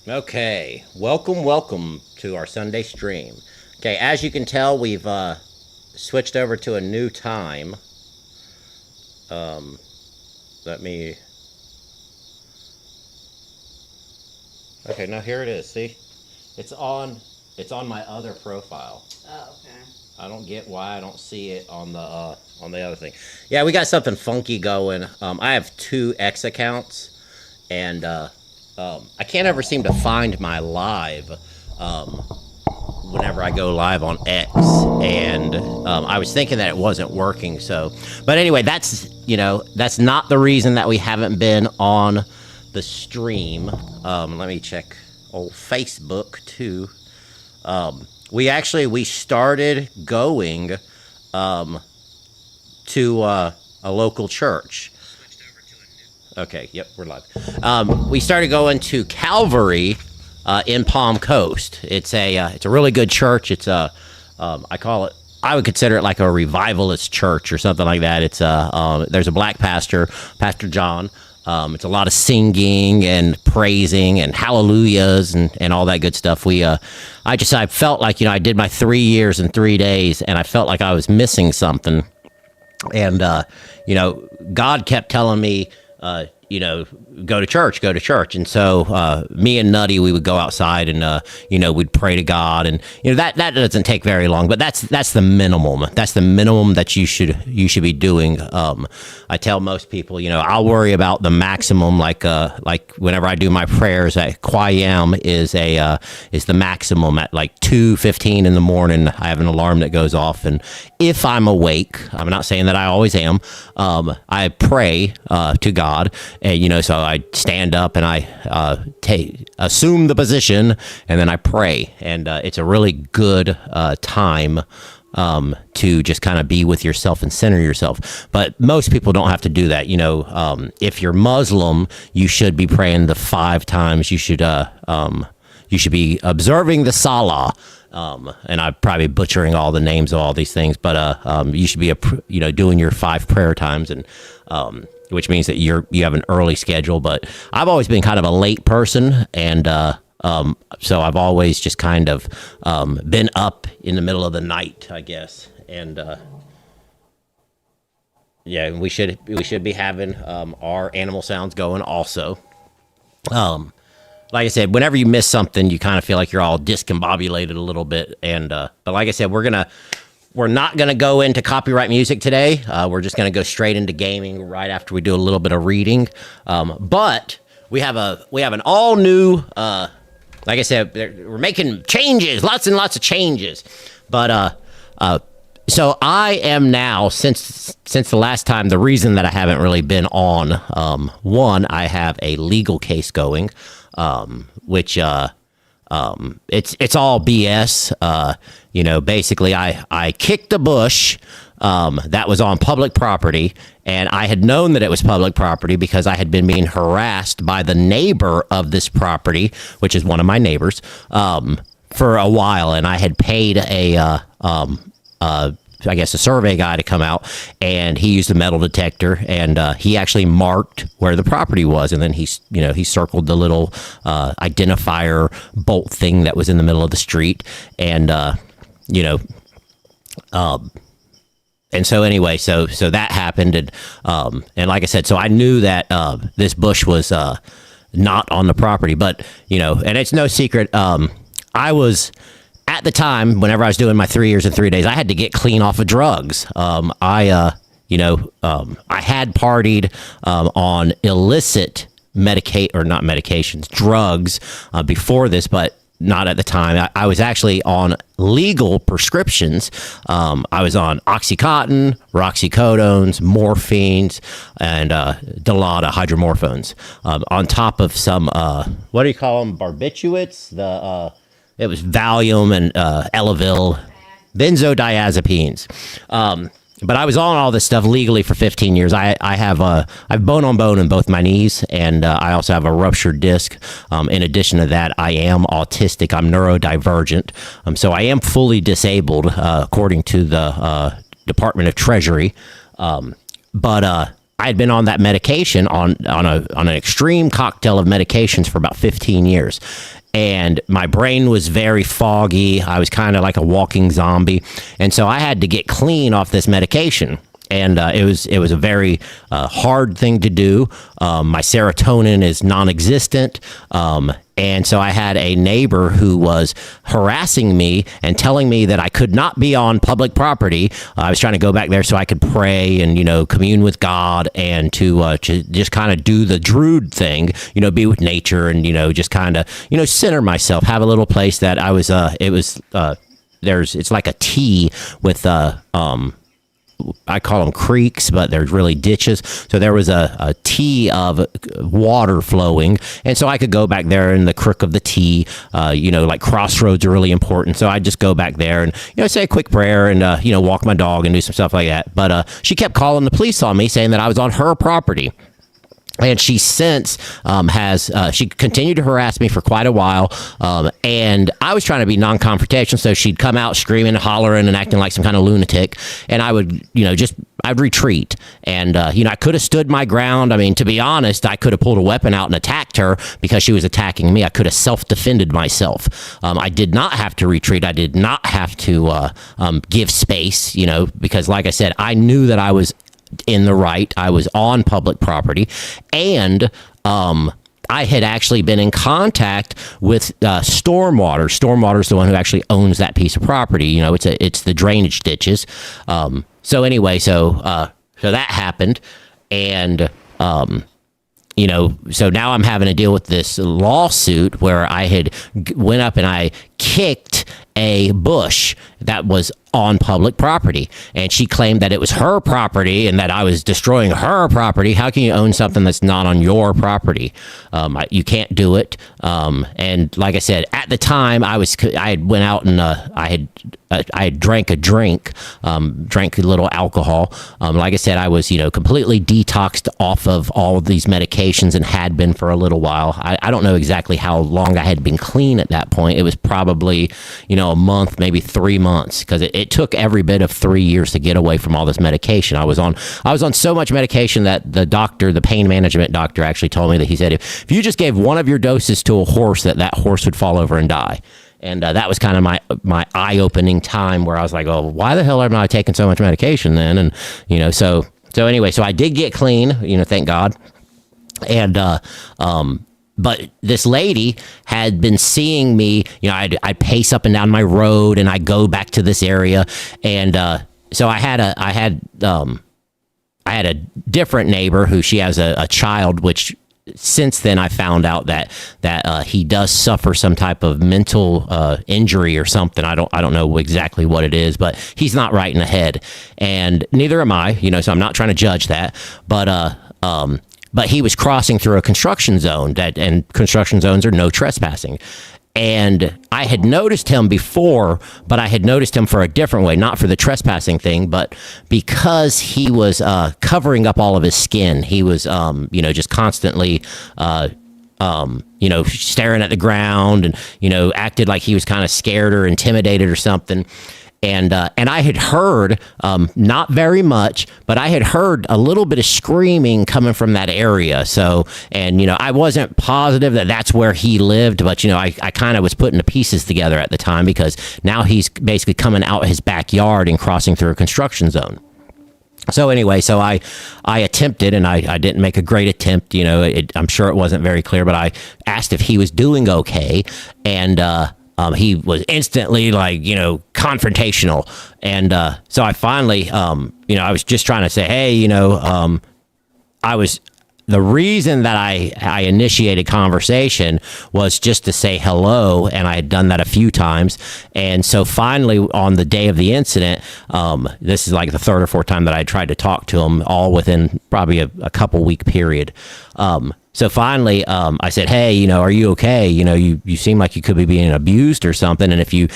Okay, welcome to our Sunday stream. Okay, as you can tell, we've switched over to a new time. Um, Let me. Okay, now here it is. See, it's on. It's on my other profile. Oh, okay. I don't get why I don't see it on the other thing. Yeah, we got something funky going. I have two X accounts, and I can't ever seem to find my live. Um, Whenever I go live on X, and I was thinking that it wasn't working. So, but anyway, that's not the reason that we haven't been on the stream. Let me check old Facebook too. We started going to a local church. Okay, yep, we're live. We started going to Calvary in Palm Coast. It's a really good church. It's I would consider it like a revivalist church or something like that. There's a black pastor, Pastor John. It's a lot of singing and praising and hallelujahs and all that good stuff. I felt like, I did my 3 years in 3 days, and I felt like I was missing something. And, God kept telling me, go to church. And so me and Nutty, we would go outside and, we'd pray to God. And, that doesn't take very long, but that's the minimum. That's the minimum that you should be doing. I tell most people, I'll worry about the maximum, like whenever I do my prayers at Qiyam is the maximum at like 2:15 in the morning. I have an alarm that goes off. And if I'm awake, I'm not saying that I always am, I pray to God. And, so I stand up and I assume the position, and then I pray. And it's a really good time to just kind of be with yourself and center yourself. But most people don't have to do that. If you're Muslim, you should be praying the 5 times. You should be observing the Salah. And I'm probably butchering all the names of all these things, but you should be doing your 5 prayer times, and which means that you have an early schedule. But I've always been kind of a late person, and so I've always just kind of been up in the middle of the night, I guess. And yeah, we should be having our animal sounds going also. Like I said, whenever you miss something, you kind of feel like you're all discombobulated a little bit. And but like I said, we're not gonna go into copyright music today. We're just gonna go straight into gaming right after we do a little bit of reading. But we have an all new. Like I said, we're making changes, lots and lots of changes. But so I am now, since the last time, the reason that I haven't really been on, one, I have a legal case going, which it's all BS. Basically I kicked a bush that was on public property, and I had known that it was public property because I had been being harassed by the neighbor of this property, which is one of my neighbors, for a while, and I had paid I guess a survey guy to come out, and he used a metal detector, and he actually marked where the property was, and then he circled the little identifier bolt thing that was in the middle of the street, and and so anyway, so that happened, and like I said, so I knew that this bush was not on the property, but and it's no secret, I was. At the time, whenever I was doing my 3 years and 3 days, I had to get clean off of drugs. I had partied on illicit not medications, drugs before this, but not at the time. I was actually on legal prescriptions. I was on Oxycontin, roxycodones, morphines, and Dilaudid hydromorphones, on top of some, what do you call them, barbiturates? It was Valium and Elavil, benzodiazepines. But I was on all this stuff legally for 15 years. I have bone on bone in both my knees, and I also have a ruptured disc. In addition to that, I am autistic. I'm neurodivergent. So I am fully disabled, according to the Department of Treasury. But I had been on that medication on an extreme cocktail of medications for about 15 years. And my brain was very foggy. I was kind of like a walking zombie. And so I had to get clean off this medication. And it was a very hard thing to do. My serotonin is non-existent. And so I had a neighbor who was harassing me and telling me that I could not be on public property. I was trying to go back there so I could pray and, commune with God and to just kind of do the Druid thing, be with nature and, just kind of, center myself, have a little place that I was, it's like a T with, I call them creeks, but they're really ditches. So there was a T of water flowing. And so I could go back there in the crook of the T, like crossroads are really important. So I'd just go back there and, say a quick prayer and, walk my dog and do some stuff like that. But she kept calling the police on me saying that I was on her property. And she since she continued to harass me for quite a while. And I was trying to be non-confrontational. So she'd come out screaming, hollering and acting like some kind of lunatic. And I would, I'd retreat. And, I could have stood my ground. I mean, to be honest, I could have pulled a weapon out and attacked her because she was attacking me. I could have self-defended myself. I did not have to retreat. I did not have to give space, because like I said, I knew that I was in the right. I was on public property, and I had actually been in contact with Stormwater. Stormwater is the one who actually owns that piece of property. It's the drainage ditches. So anyway, so that happened, and so now I'm having to deal with this lawsuit where I had went up and I kicked a bush that was on public property, and she claimed that it was her property and that I was destroying her property. How can you own something that's not on your property? You can't do it. And like I said, at the time I had went out and I had drank a drink, drank a little alcohol. Like I said, I was, completely detoxed off of all of these medications and had been for a little while. I don't know exactly how long I had been clean at that point. It was probably, a month, maybe 3 months, because it took every bit of 3 years to get away from all this medication. I was on so much medication that the pain management doctor actually told me that he said, if you just gave one of your doses to a horse, that horse would fall over and die. And that was kind of my eye-opening time where I was like, oh, why the hell am I taking so much medication then? And, so anyway, so I did get clean, thank God. And, but this lady had been seeing me, I'd pace up and down my road and I'd go back to this area. And, so I had a different neighbor who she has a child, which since then I found out that he does suffer some type of mental injury or something. I don't know exactly what it is, but he's not right in the head, and neither am I. So I'm not trying to judge that, but he was crossing through a construction zone, and construction zones are no trespassing. And I had noticed him before, but I had noticed him for a different way, not for the trespassing thing, but because he was covering up all of his skin. He was, just constantly, staring at the ground and, acted like he was kind of scared or intimidated or something. And I had heard, not very much, but I had heard a little bit of screaming coming from that area. So, and, I wasn't positive that that's where he lived, but, I kind of was putting the pieces together at the time, because now he's basically coming out his backyard and crossing through a construction zone. So anyway, so I attempted, and I didn't make a great attempt. I'm sure it wasn't very clear, but I asked if he was doing okay. And, he was instantly confrontational. And so I finally, I was just trying to say, hey, the reason that I initiated conversation was just to say hello, and I had done that a few times. And so finally, on the day of the incident, this is like the third or fourth time that I tried to talk to him, all within probably a couple week period. So finally, I said, hey, are you okay? You seem like you could be being abused or something. And if you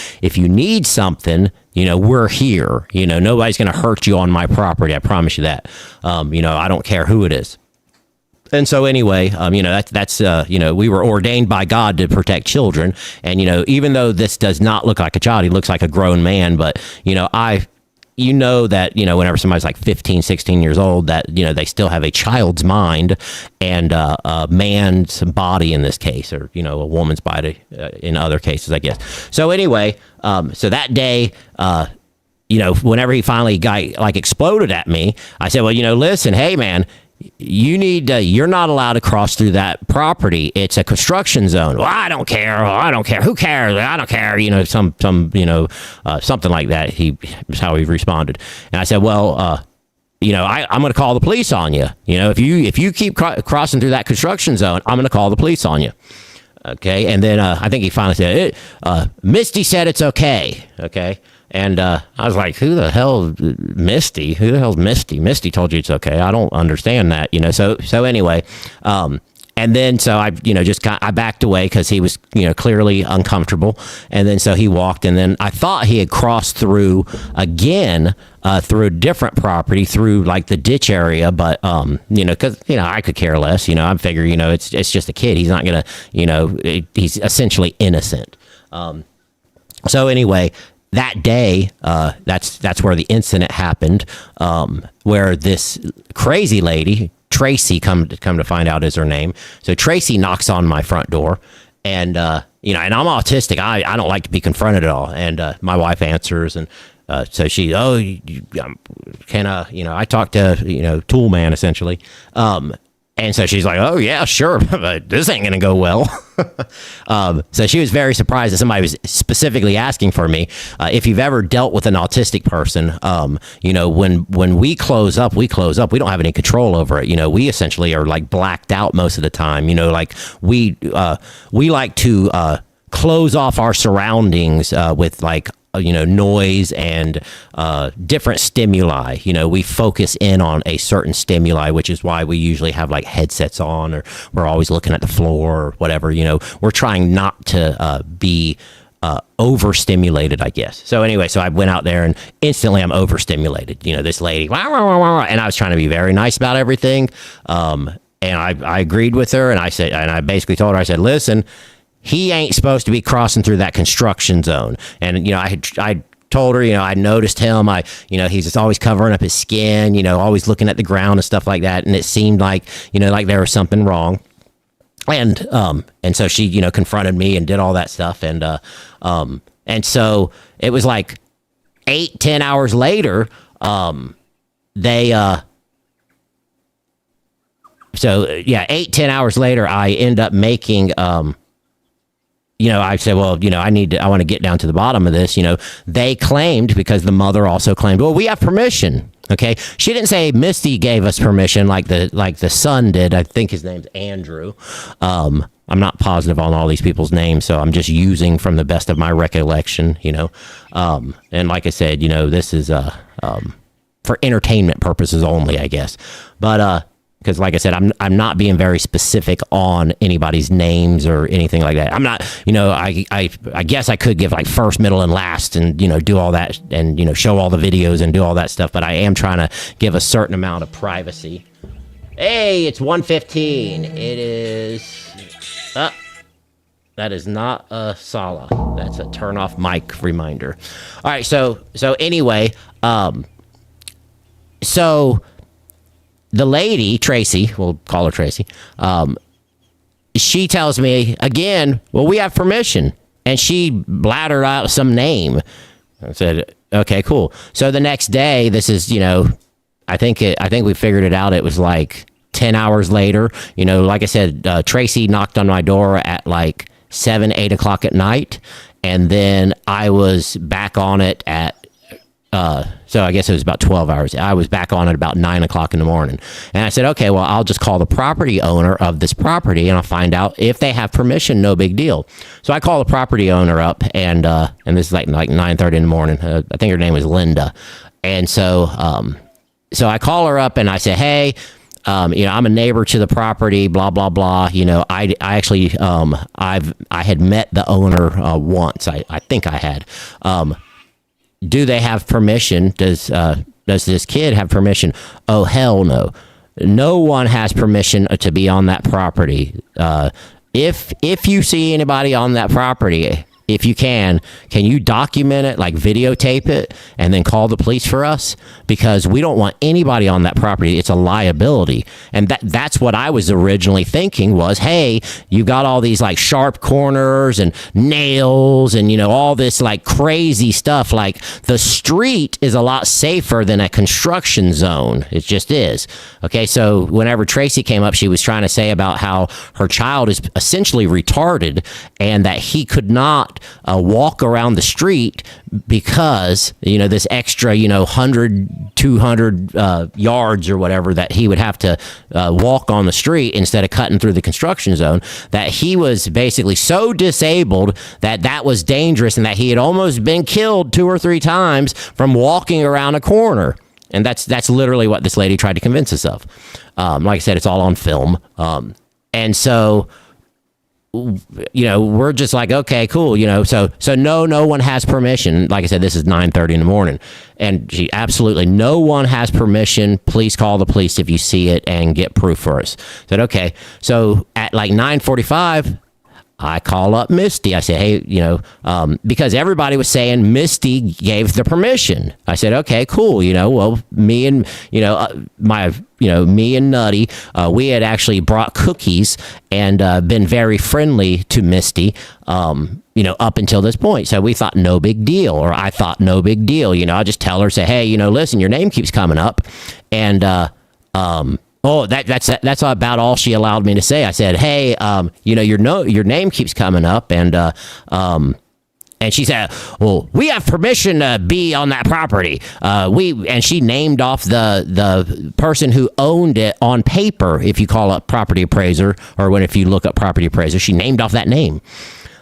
need something, we're here. Nobody's going to hurt you on my property. I promise you that. I don't care who it is. And so anyway, that's we were ordained by God to protect children. And, even though this does not look like a child, he looks like a grown man. But, you know that, whenever somebody's like 15, 16 years old, that, they still have a child's mind and a man's body in this case, or, a woman's body in other cases, I guess. So anyway, so that day, whenever he finally exploded at me, I said, well, listen, hey, man, you're not allowed to cross through that property. It's a construction zone. Well, I don't care. Who cares? I don't care. Something like that. Is how he responded. And I said, well, I'm going to call the police on you. If you keep crossing through that construction zone, I'm going to call the police on you. Okay. And then I think he finally said, Misty said it's okay. Okay. And I was like, who the hell, Misty? Who the hell's Misty? Misty told you it's okay. I don't understand that, So anyway, and then so I, I backed away because he was, clearly uncomfortable. And then so he walked, and then I thought he had crossed through again, through a different property, through like the ditch area. But, because, I could care less, I figure, it's just a kid. He's not going to, he's essentially innocent. So anyway, that day, that's where the incident happened, where this crazy lady, Tracy, come to find out is her name. So Tracy knocks on my front door, and and I'm autistic. I don't like to be confronted at all. And my wife answers, and so she, can I talk to Tool Man essentially. And so she's like, oh, yeah, sure, but this ain't going to go well. So she was very surprised that somebody was specifically asking for me. If you've ever dealt with an autistic person, when we close up, we don't have any control over it. We essentially are like blacked out most of the time. We like to close off our surroundings with like, noise and different stimuli. We focus in on a certain stimuli, which is why we usually have like headsets on, or we're always looking at the floor or whatever. We're trying not to be overstimulated, I guess. So anyway, so I went out there and instantly I'm overstimulated. This lady, wah, wah, wah, wah, and I was trying to be very nice about everything. And I agreed with her, and I basically told her, I said, listen, he ain't supposed to be crossing through that construction zone. And, I told her, I noticed him. He's just always covering up his skin, always looking at the ground and stuff like that. And it seemed like, like there was something wrong. And so she, confronted me and did all that stuff. And so it was like 8-10 hours later, they, 8-10 hours later, I end up making, I said, well, I want to get down to the bottom of this. They claimed, because the mother also claimed, well, we have permission. Okay. She didn't say Misty gave us permission like the son did. I think his name's Andrew. I'm not positive on all these people's names, so I'm just using from the best of my recollection, and like I said, this is, for entertainment purposes only, I guess. But, because, like I said, I'm not being very specific on anybody's names or anything like that. I'm not, I guess I could give like first, middle, and last, and do all that, and show all the videos and do all that stuff. But I am trying to give a certain amount of privacy. Hey, it's 1:15. It is. That is not a Sala. That's a turn off mic reminder. All right. So anyway, so. The lady, Tracy, we'll call her Tracy, she tells me again, well, we have permission. And she blattered out some name. I said, okay, cool. So the next day, this is, I think we figured it out. It was like 10 hours later. Like I said, Tracy knocked on my door at like 7-8 o'clock at night. And then I was back on it at, so I guess it was about 12 hours. I was back on it about 9 o'clock in the morning. And I said, okay, well, I'll just call the property owner of this property and I'll find out if they have permission. No big deal. So I call the property owner up, and this is like 9:30 in the morning. I think her name was Linda. And so I call her up and I say, hey, I'm a neighbor to the property, blah, blah, blah. I actually, I had met the owner once. I think I had. Do they have permission? Does this kid have permission? Oh, hell no. No one has permission to be on that property. If you see anybody on that property, if you can you document it, like videotape it, and then call the police for us? Because we don't want anybody on that property. It's a liability. And that's what I was originally thinking was, hey, you got all these like sharp corners and nails and, all this like crazy stuff. Like the street is a lot safer than a construction zone. It just is. Okay, so whenever Tracy came up, she was trying to say about how her child is essentially retarded and that he could not walk around the street because this extra 100 200 yards or whatever that he would have to walk on the street instead of cutting through the construction zone, that he was basically so disabled that was dangerous and that he had almost been killed 2 or 3 times from walking around a corner. And that's literally what this lady tried to convince us of. Like I said, it's all on film. And so we're just like, okay, cool. So no one has permission. Like I said, this is 9:30 in the morning, and absolutely no one has permission. Please call the police if you see it and get proof for us. I said, okay. So at like 9:45, I call up Misty. I said, hey, because everybody was saying Misty gave the permission. I said, okay, cool. Well, me and, me and Nutty, we had actually brought cookies and been very friendly to Misty, up until this point. So we thought no big deal, or I thought no big deal. I just tell her, say, hey, listen, your name keeps coming up. And, oh, that's about all she allowed me to say. I said, hey, your name keeps coming up. And she said, well, we have permission to be on that property. And she named off the person who owned it on paper. If you call up property appraiser, or if you look up property appraiser, she named off that name.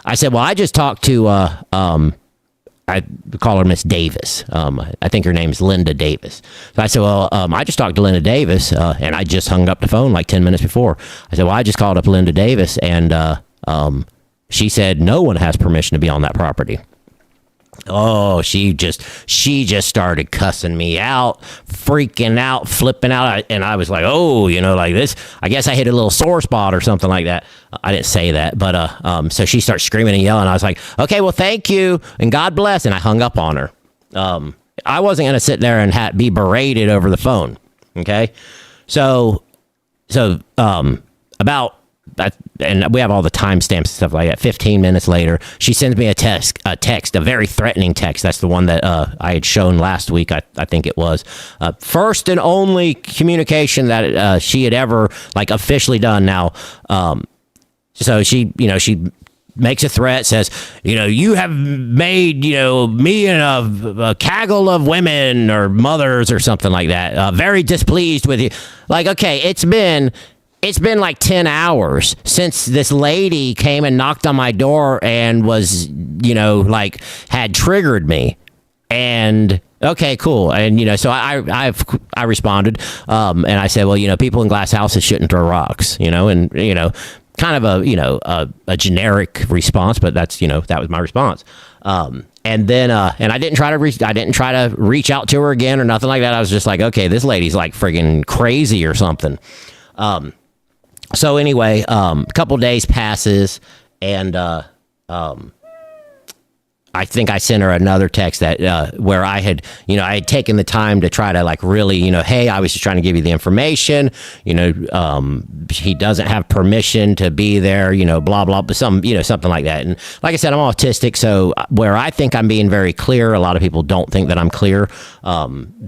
I said, well, I just talked to, I call her Miss Davis. I think her name's Linda Davis. So I said, well, I just talked to Linda Davis, and I just hung up the phone like 10 minutes before. I said, well, I just called up Linda Davis, and she said no one has permission to be on that property. Oh, she just started cussing me out, freaking out, flipping out. And I was like, oh, like this, I guess I hit a little sore spot or something like that. I didn't say that, but so she starts screaming and yelling. I was like, okay, well, thank you and God bless. And I hung up on her. I wasn't going to sit there and be berated over the phone. Okay. So about that, and we have all the timestamps and stuff like that. 15 minutes later, she sends me a text, a very threatening text. That's the one that I had shown last week. I think it was first and only communication that she had ever like officially done. Now, so she makes a threat, says, you have made, me and a gaggle of women or mothers or something like that, very displeased with you. Like, okay, it's been like 10 hours since this lady came and knocked on my door and was, had triggered me. And okay, cool. And, so I responded, and I said, well, people in glass houses shouldn't throw rocks, and, kind of a generic response, but that's, that was my response. And then, and I didn't try to reach out to her again or nothing like that. I was just like, okay, this lady's like friggin' crazy or something. So anyway, a couple days passes, and I think I sent her another text that where I had taken the time to try to like really, hey, I was just trying to give you the information. He doesn't have permission to be there. Blah blah, but something like that. And like I said, I'm autistic, so where I think I'm being very clear, a lot of people don't think that I'm clear.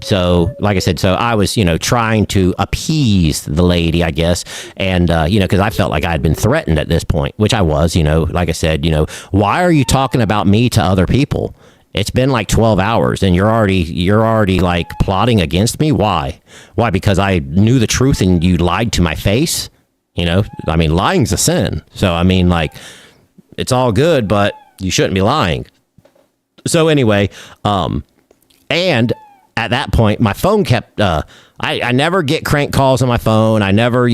So like I said, so I was trying to appease the lady, I guess, and because I felt like I had been threatened at this point, which I was. Like I said, why are you talking about me to other people? It's been like 12 hours and you're already like plotting against me. Why? Because I knew the truth and you lied to my face. I mean, lying's a sin. So, I mean, like, it's all good, but you shouldn't be lying. So anyway, and at that point, my phone kept, I never get crank calls on my phone. I never,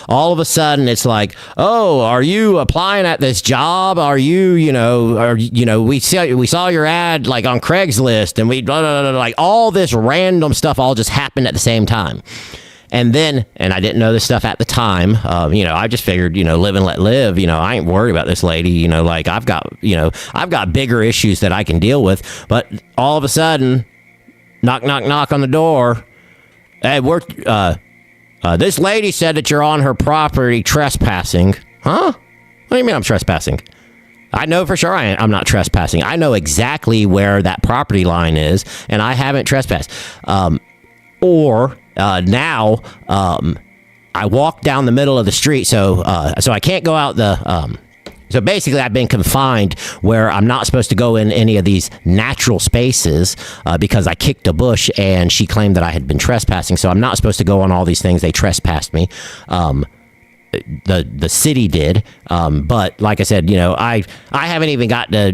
all of a sudden it's like, oh, are you applying at this job? Are you, we saw your ad like on Craigslist, and we, blah, blah, blah, like all this random stuff all just happened at the same time. And then, and I didn't know this stuff at the time. I just figured, live and let live. I ain't worried about this lady. Like I've got bigger issues that I can deal with. But all of a sudden, knock, knock, knock on the door. Hey, this lady said that you're on her property trespassing. Huh? What do you mean I'm trespassing? I know for sure I'm not trespassing. I know exactly where that property line is, and I haven't trespassed. Now, I walk down the middle of the street, so I can't go out the. So basically, I've been confined where I'm not supposed to go in any of these natural spaces because I kicked a bush, and she claimed that I had been trespassing. So I'm not supposed to go on all these things. They trespassed me. The city did, but like I said, I haven't even got to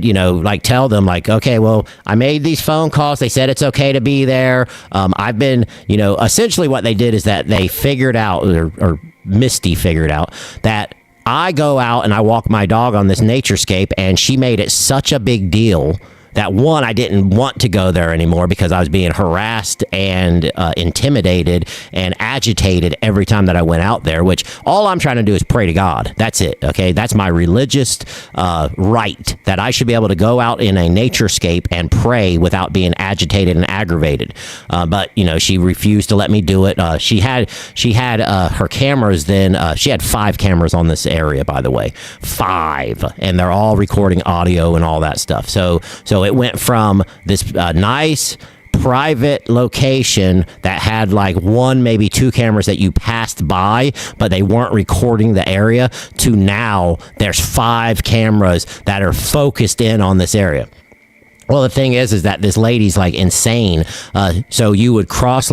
tell them okay, well, I made these phone calls. They said it's okay to be there. I've been essentially what they did is that they figured out, or Misty figured out, that I go out and I walk my dog on this naturescape, and she made it such a big deal that one, I didn't want to go there anymore because I was being harassed and intimidated and agitated every time that I went out there, which all I'm trying to do is pray to God. That's it. Okay. That's my religious right, that I should be able to go out in a naturescape and pray without being agitated and aggravated. But she refused to let me do it. She had her cameras then. She had 5 cameras on this area, by the way, 5, and they're all recording audio and all that stuff. So it went from this nice private location that had 1, maybe 2 cameras that you passed by, but they weren't recording the area, to now there's 5 cameras that are focused in on this area. Well, the thing is that this lady's insane. So you would cross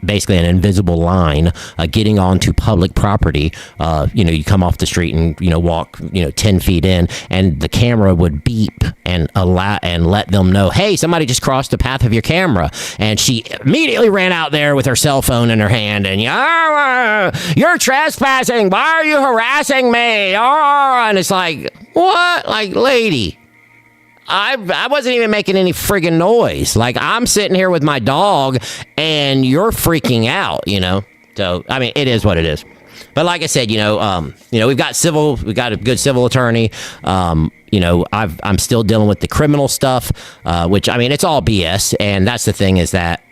basically an invisible line getting onto public property. You come off the street and walk 10 feet in, and the camera would beep and let them know, hey, somebody just crossed the path of your camera. And she immediately ran out there with her cell phone in her hand, and you're trespassing, why are you harassing me? And it's what? Lady, I wasn't even making any friggin' noise. I'm sitting here with my dog, and you're freaking out, So, I mean, it is what it is. But like I said, we've got a good civil attorney. I'm still dealing with the criminal stuff, which, I mean, it's all BS. And that's the thing is that,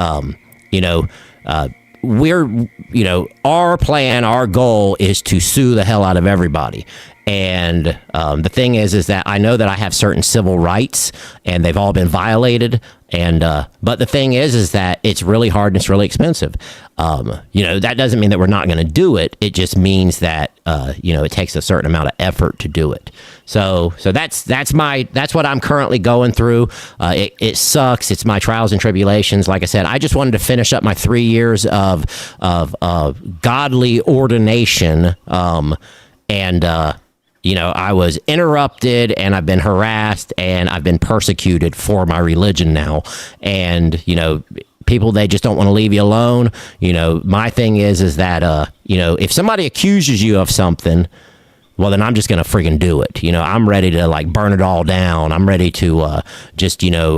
our plan, our goal is to sue the hell out of everybody. And the thing is that I know that I have certain civil rights, and they've all been violated. And but the thing is that it's really hard and it's really expensive. That doesn't mean that we're not going to do it. It just means that it takes a certain amount of effort to do it. So that's what I'm currently going through. It sucks. It's my trials and tribulations. Like I said, I just wanted to finish up my 3 years of godly ordination. I was interrupted, and I've been harassed, and I've been persecuted for my religion now. And, people, they just don't want to leave you alone. My thing is that, if somebody accuses you of something, well, then I'm just going to friggin' do it. I'm ready to burn it all down. I'm ready to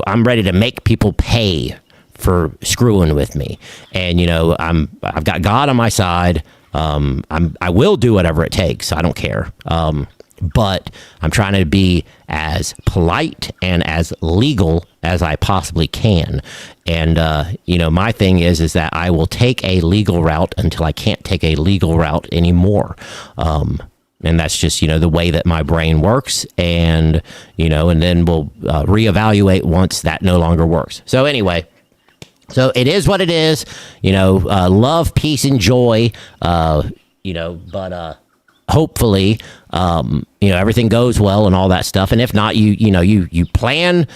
I'm ready to make people pay for screwing with me. And, I've got God on my side. I will do whatever it takes. I don't care. But I'm trying to be as polite and as legal as I possibly can. And, my thing is that I will take a legal route until I can't take a legal route anymore. And that's just, the way that my brain works. And, and then we'll reevaluate once that no longer works. So anyway. So it is what it is, love, peace, and joy, but hopefully, everything goes well and all that stuff. And if not, you plan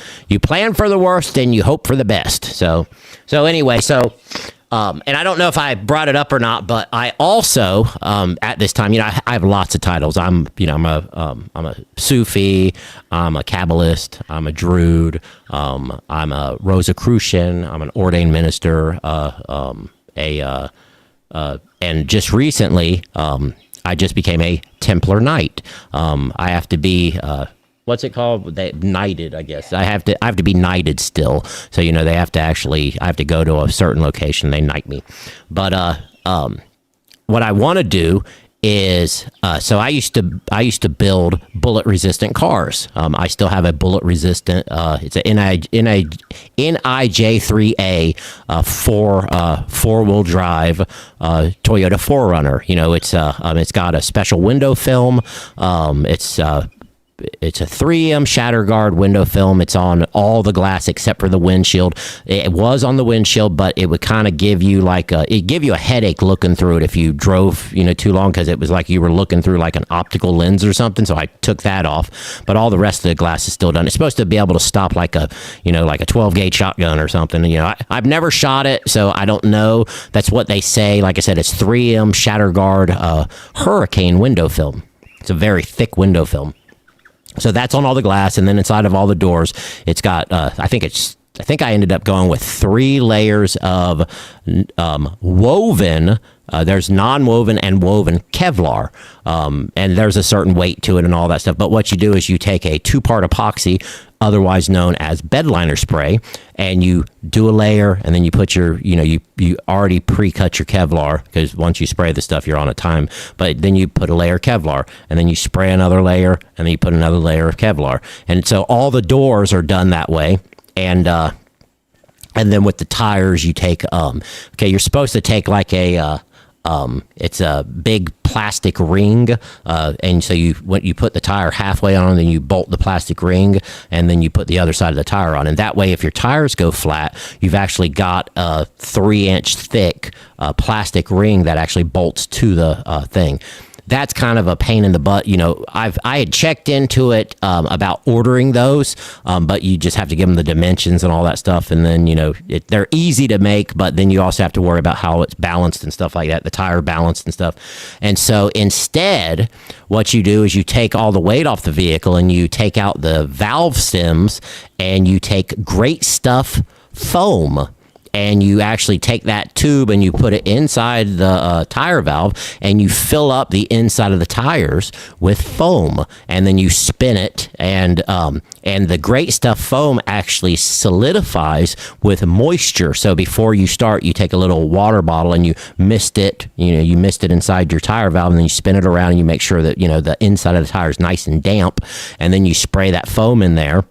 for the worst and you hope for the best. So anyway, and I don't know if I brought it up or not, but I also, at this time, I have lots of titles. I'm a Sufi, I'm a Kabbalist, I'm a Druid, I'm a Rosicrucian, I'm an ordained minister, and just recently, I just became a Templar Knight. I have to be, what's it called? Knighted, I guess. I have to be knighted still. So, I have to go to a certain location. They knight me. But, what I want to do is so I used to build bullet resistant cars. I still have a bullet resistant. It's a NIJ3A 4-wheel drive Toyota 4Runner. You know, it's got a special window film. It's a 3M Shatterguard window film. It's on all the glass except for the windshield. It was on the windshield, but it would kind of give you it'd give you a headache looking through it if you drove, too long, because it was like you were looking through like an optical lens or something. So I took that off, but all the rest of the glass is still done. It's supposed to be able to stop like a 12 gauge shotgun or something. I've never shot it, so I don't know. That's what they say. Like I said, it's 3M Shatterguard Hurricane window film. It's a very thick window film. So that's on all the glass, and then inside of all the doors, it's got. I think I ended up going with 3 layers of woven. There's non-woven and woven Kevlar, and there's a certain weight to it and all that stuff. But what you do is you take a 2-part epoxy, otherwise known as bed liner spray, and you do a layer, and then you put your, you already pre-cut your Kevlar, because once you spray the stuff, you're on a time. But then you put a layer of Kevlar, and then you spray another layer, and then you put another layer of Kevlar. And so all the doors are done that way. And then with the tires, you take, you're supposed to take like it's a big plastic ring, and so you put the tire halfway on, then you bolt the plastic ring, and then you put the other side of the tire on. And that way, if your tires go flat, you've actually got a 3-inch thick plastic ring that actually bolts to the thing. That's kind of a pain in the butt. I had checked into it about ordering those, but you just have to give them the dimensions and all that stuff. And then, they're easy to make, but then you also have to worry about how it's balanced and stuff like that, the tire balanced and stuff. And so instead, what you do is you take all the weight off the vehicle and you take out the valve stems, and you take Great Stuff foam. And you actually take that tube and you put it inside the tire valve, and you fill up the inside of the tires with foam, and then you spin it, and the Great Stuff foam actually solidifies with moisture. So before you start, you take a little water bottle and you mist it. You mist it inside your tire valve, and then you spin it around, and you make sure that the inside of the tire is nice and damp, and then you spray that foam in there.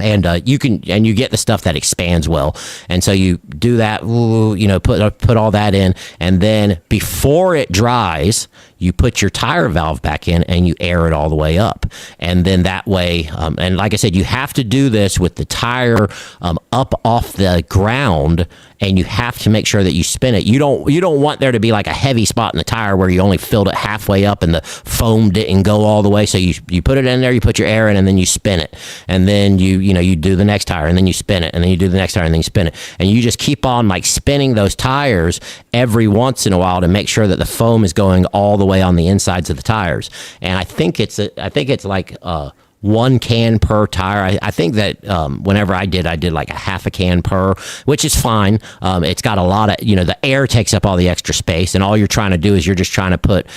And you get the stuff that expands well, and so you do that. Put all that in, and then before it dries, you put your tire valve back in and you air it all the way up. And then that way, and like I said, you have to do this with the tire up off the ground, and you have to make sure that you spin it. You don't want there to be like a heavy spot in the tire where you only filled it halfway up and the foam didn't go all the way. So you put it in there, you put your air in, and then you spin it. And then you do the next tire, and then you spin it, and then you do the next tire, and then you spin it. And you just keep on like spinning those tires every once in a while to make sure that the foam is going all the way on the insides of the tires. And I think it's like 1 can per tire. I think that whenever I did like a half a can per, which is fine. It's got a lot of, the air takes up all the extra space, and all you're trying to do is you're just trying to put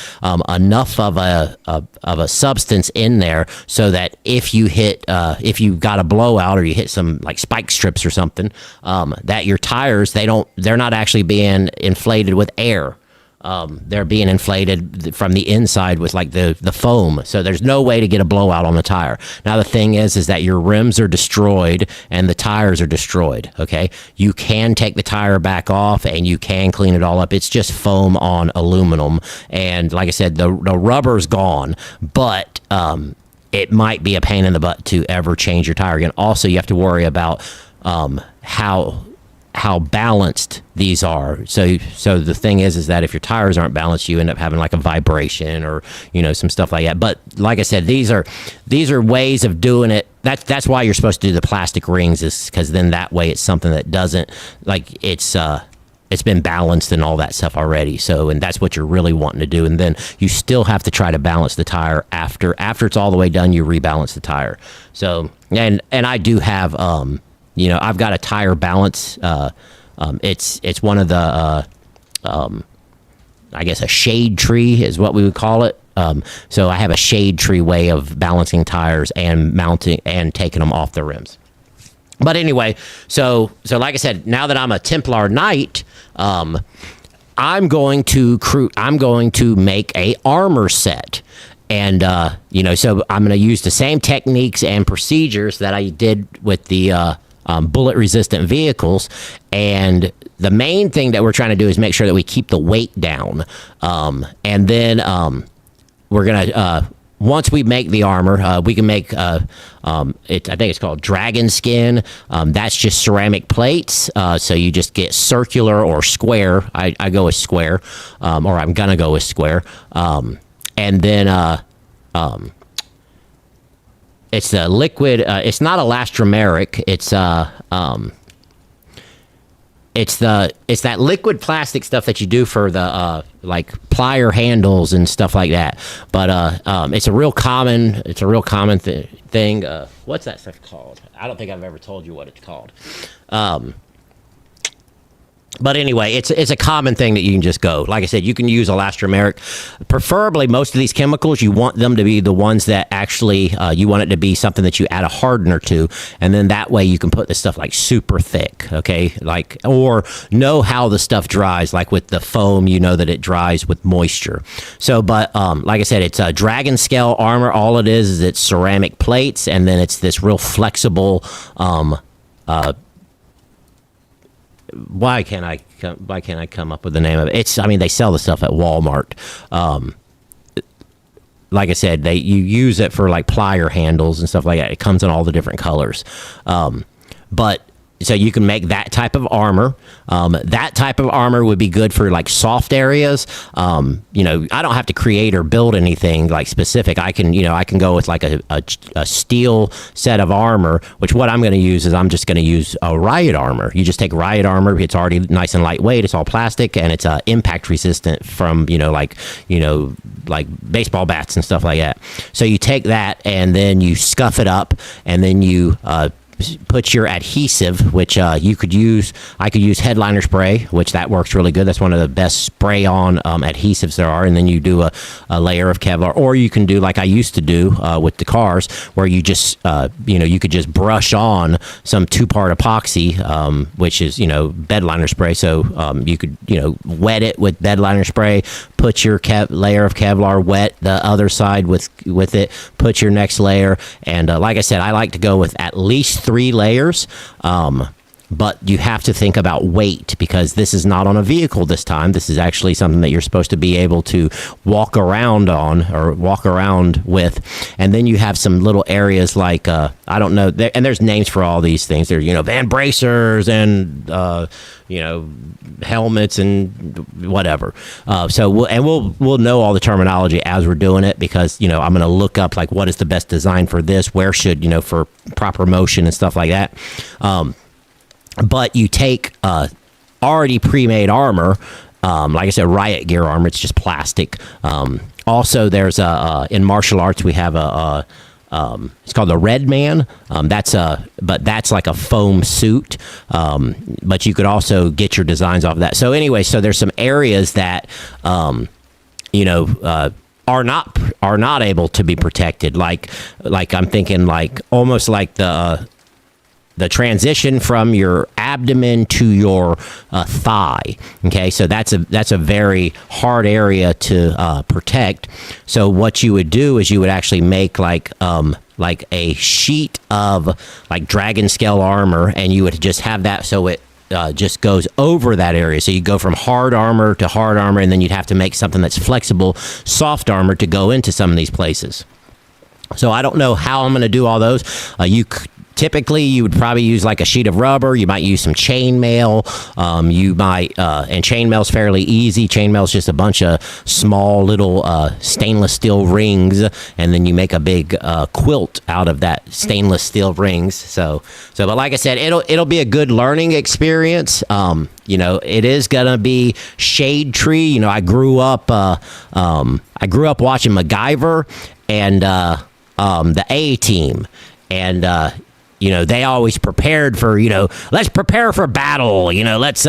enough of a substance in there so that if you got a blowout or you hit some like spike strips or something, that your tires, they're not actually being inflated with air. They're being inflated from the inside with like the foam. So there's no way to get a blowout on the tire. Now, the thing is that your rims are destroyed and the tires are destroyed. Okay. You can take the tire back off and you can clean it all up. It's just foam on aluminum. And like I said, the rubber's gone, but, it might be a pain in the butt to ever change your tire again. Also, you have to worry about, how balanced these are. So the thing is that if your tires aren't balanced, you end up having like a vibration or, some stuff like that. But like I said, these are ways of doing it. That's why you're supposed to do the plastic rings, is because then that way it's something that doesn't, like, it's been balanced and all that stuff already. So, and that's what you're really wanting to do. And then you still have to try to balance the tire after it's all the way done. You rebalance the tire. So, and I do have, I've got a tire balance. It's one of the, I guess a shade tree is what we would call it. So I have a shade tree way of balancing tires and mounting and taking them off the rims. But anyway, so like I said, now that I'm a Templar Knight, I'm going to make a armor set. And, so I'm going to use the same techniques and procedures that I did with the bullet resistant vehicles. And the main thing that we're trying to do is make sure that we keep the weight down. And then we're going to, once we make the armor, we can make, I think it's called dragon skin. That's just ceramic plates. So you just get circular or square. I go with square, or I'm going to go with square. And then it's a liquid. It's not elastomeric. It's that liquid plastic stuff that you do for the like plier handles and stuff like that. But it's a real common thing. What's that stuff called? I don't think I've ever told you what it's called. But anyway, it's a common thing that you can just go. Like I said, you can use elastomeric. Preferably, most of these chemicals, you want them to be the ones that actually, you want it to be something that you add a hardener to. And then that way you can put this stuff like super thick, okay? Or know how the stuff dries. Like with the foam, you know that it dries with moisture. So, but like I said, it's a dragon scale armor. All it is it's ceramic plates. And then it's this real flexible, why can't I come up with the name of it? They sell the stuff at Walmart. Like I said, you use it for like plier handles and stuff like that. It comes in all the different colors. But so you can make that type of armor. That type of armor would be good for like soft areas. I don't have to create or build anything like specific. I can go with like a steel set of armor, which what I'm going to use is I'm just going to use a riot armor. You just take riot armor. It's already nice and lightweight. It's all plastic and it's impact resistant from, like baseball bats and stuff like that. So you take that and then you scuff it up and then you, put your adhesive, which I could use headliner spray, which that works really good. That's one of the best spray on adhesives there are. And then you do a layer of Kevlar, or you can do like I used to do with the cars, where you just you could just brush on some 2-part epoxy, which is bed liner spray. So you could wet it with bed liner spray, put your layer of Kevlar, wet the other side with it, put your next layer, and like I said, I like to go with at least 3 layers. But you have to think about weight, because this is not on a vehicle this time. This is actually something that you're supposed to be able to walk around on or walk around with. And then you have some little areas like, I don't know, and there's names for all these things. There's, van bracers and, helmets and whatever. So we'll know all the terminology as we're doing it, because, I'm going to look up like what is the best design for this, where should, for proper motion and stuff like that. But you take already pre-made armor, like I said, riot gear armor. It's just plastic. Also, there's in martial arts we have it's called the Red Man. But that's like a foam suit. But you could also get your designs off of that. So anyway, so there's some areas that are not able to be protected. Like I'm thinking like almost like the transition from your abdomen to your thigh. Okay, so that's a very hard area to protect. So what you would do is you would actually make like a sheet of like dragon scale armor, and you would just have that so it just goes over that area. So you go from hard armor to hard armor, and then you'd have to make something that's flexible, soft armor to go into some of these places. So I don't know how I'm going to do all those. Typically, you would probably use like a sheet of rubber. You might use some chainmail. And chainmail's fairly easy. Chainmail's just a bunch of small little stainless steel rings, and then you make a big quilt out of that stainless steel rings. But like I said, it'll be a good learning experience. It is gonna be shade tree. I grew up watching MacGyver and the A-Team, and they always prepared for, let's prepare for battle. Let's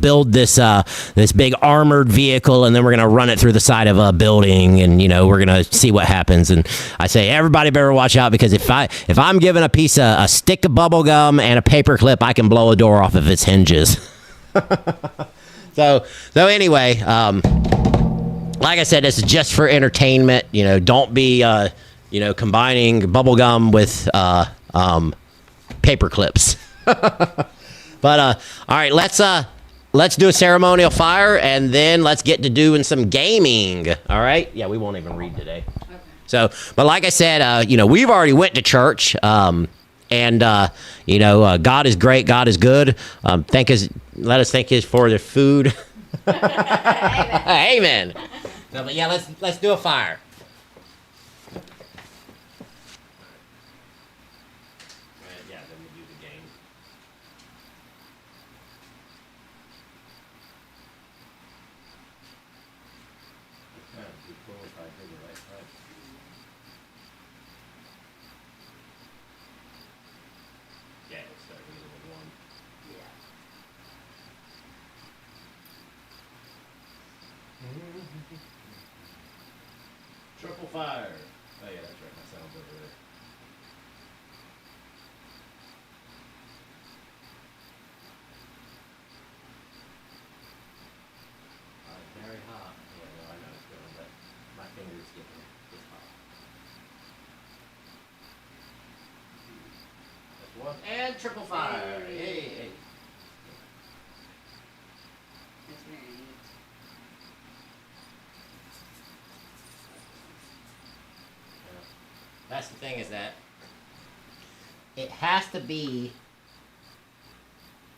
build this big armored vehicle, and then we're going to run it through the side of a building, and, we're going to see what happens. And I say, everybody better watch out, because if I'm given a stick of bubble gum and a paper clip, I can blow a door off of its hinges. So anyway, like I said, this is just for entertainment. Don't be, combining bubblegum with paper clips. But all right, let's do a ceremonial fire, and then let's get to doing some gaming. All right? Yeah, we won't even read today. Okay. So, but like I said, we've already went to church, and God is great, God is good. Let us thank His for the food. Amen. So, but yeah, let's do a fire. Yeah, then we do the game. Yeah, it's starting with one. Yeah. Triple fire. Oh yeah, that's right. My sound's over there. Very hot. Yeah, no, I know it's going, but my fingers getting hot. That's one. And triple fire. Hey. That's very neat. That's the thing, is that it has to be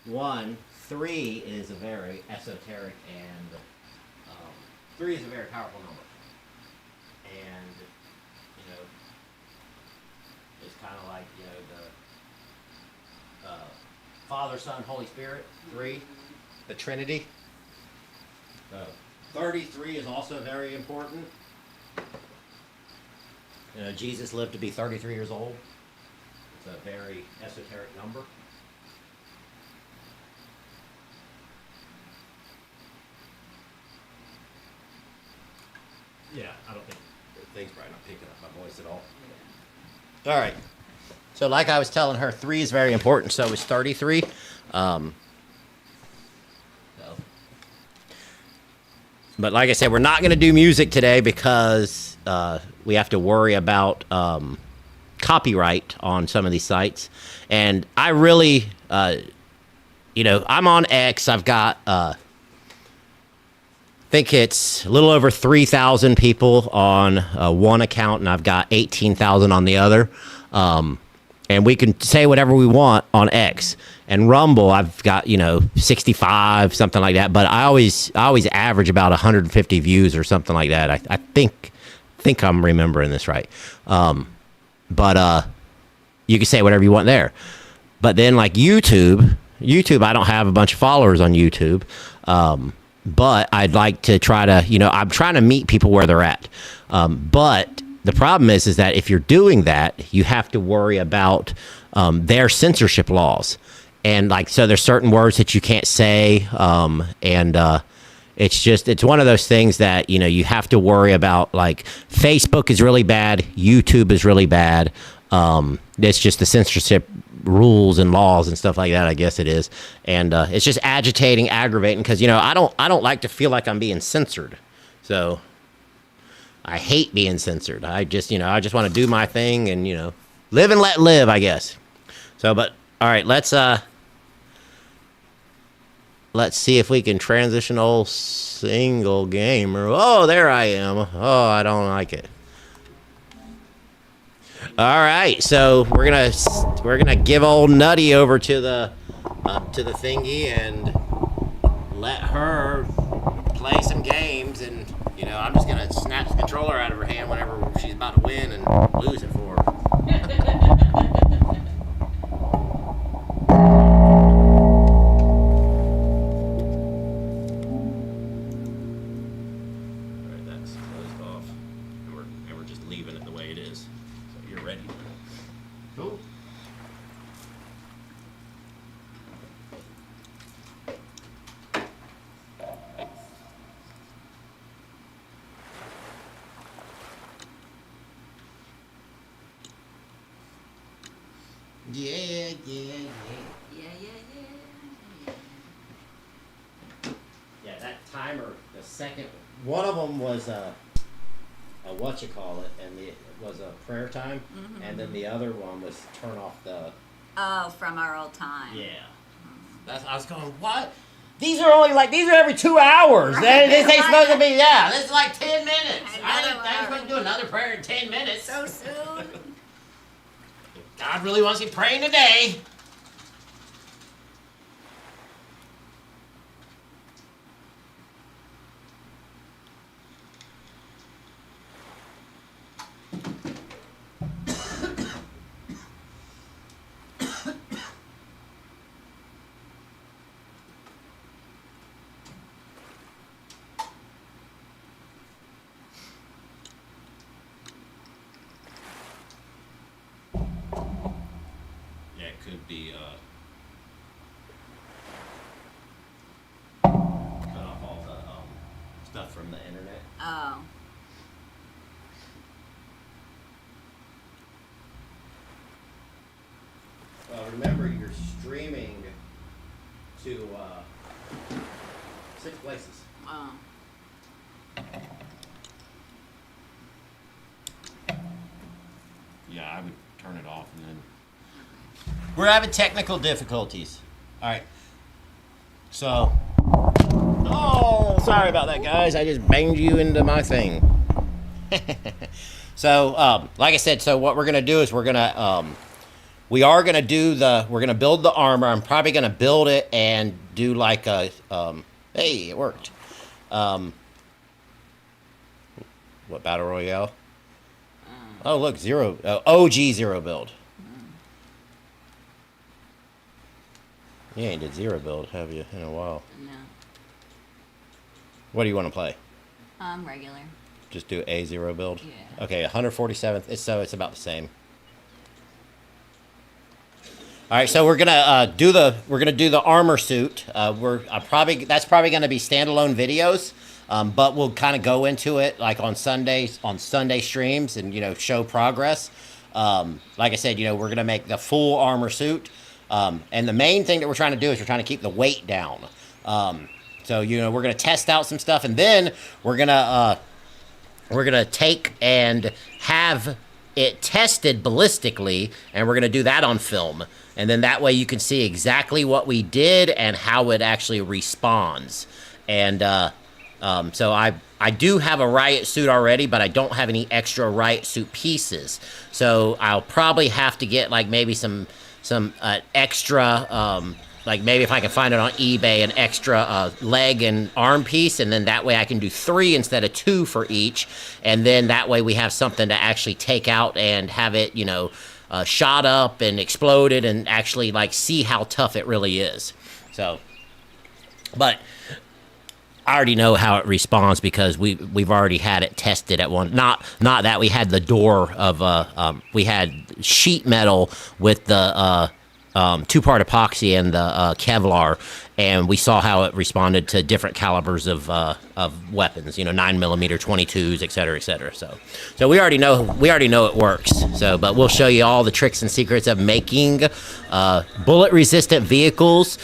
1. 3 is a very esoteric, and 3 is a very powerful number. And, it's kind of like, the Father, Son, Holy Spirit, 3, the Trinity. 33 is also very important. Jesus lived to be 33 years old. It's a very esoteric number. Yeah, I don't think the thing's probably not picking up my voice at all. Yeah. All right. So like I was telling her, 3 is very important, so is 33. But like I said, we're not going to do music today because we have to worry about copyright on some of these sites. And I really, I'm on X. I've got, I think it's a little over 3,000 people on one account, and I've got 18,000 on the other. And we can say whatever we want on X. And Rumble, I've got 65, something like that. But I always average about 150 views or something like that. I think I'm remembering this right. But you can say whatever you want there. But then like YouTube, I don't have a bunch of followers on YouTube. But I'd like to try to, I'm trying to meet people where they're at. But the problem is that if you're doing that, you have to worry about their censorship laws. And so there's certain words that you can't say. It's one of those things that, you have to worry about. Like Facebook is really bad. YouTube is really bad. It's just the censorship rules and laws and stuff like that, I guess it is. And it's just agitating, aggravating, because, I don't like to feel like I'm being censored. So I hate being censored. I just want to do my thing and, live and let live, I guess. So, but all right, let's see if we can transition old single gamer. Oh, there I am. Oh, I don't like it. All right, so we're gonna give old Nutty over to the thingy and let her play some games, and I'm just gonna snap the controller out of her hand whenever she's about to win and lose it for her. Yeah. Yeah, The second, one of them was a what you call it, and it was a prayer time, and then the other one was turn off the. Oh, from our old time. Yeah. That's, I was going, what? These are only like, these are every 2 hours. This ain't supposed to be, yeah, this is like 10 minutes. I ain't supposed to do another prayer in 10 minutes. So soon. God really wants you praying today. Could be cut off all the stuff from the internet. Oh. Well, remember you're streaming to 6 places. Oh. Yeah, I would turn it off and then. We're having technical difficulties. All right. So. Oh, sorry about that, guys. I just banged you into my thing. So, like I said, so what we're gonna do is we're gonna we're gonna build the armor. I'm probably gonna build it and do like a hey, it worked. What battle royale? Oh, look, OG zero build. You ain't did zero build, have you, in a while? No. What do you want to play? Regular. Just do a zero build? Yeah. Okay, 147th, so it's about the same. Alright, so we're gonna do the armor suit. That's probably gonna be standalone videos. But we'll kind of go into it like on Sunday streams and, show progress. Like I said, we're going to make the full armor suit. And the main thing that we're trying to do is we're trying to keep the weight down. So, we're going to test out some stuff, and then we're going to take and have it tested ballistically, and we're going to do that on film. And then that way you can see exactly what we did and how it actually responds. And so I do have a riot suit already, but I don't have any extra riot suit pieces. So I'll probably have to get like maybe some extra, like maybe if I can find it on eBay, an extra leg and arm piece, and then that way I can do 3 instead of 2 for each, and then that way we have something to actually take out and have it, shot up and exploded and actually like see how tough it really is. So, but I already know how it responds because we've already had it tested at one. Not that we had the door of we had sheet metal with the 2-part epoxy and the Kevlar, and we saw how it responded to different calibers of weapons. 9mm, 22s, et cetera, et cetera. So we already know it works. So, but we'll show you all the tricks and secrets of making bullet-resistant vehicles,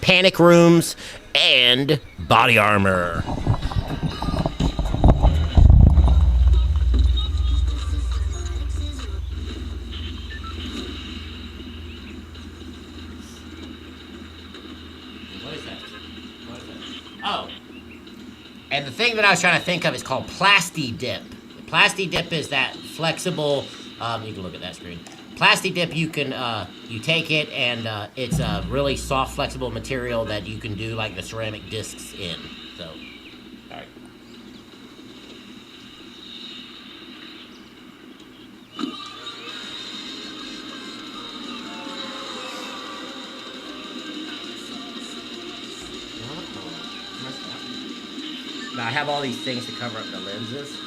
panic rooms, and body armor. What is that? Oh. And the thing that I was trying to think of is called Plasti Dip. Plasti Dip is that flexible, you can look at that screen. Plasti Dip, you can, you take it and it's a really soft, flexible material that you can do like the ceramic discs in. So, all right. Now I have all these things to cover up the lenses.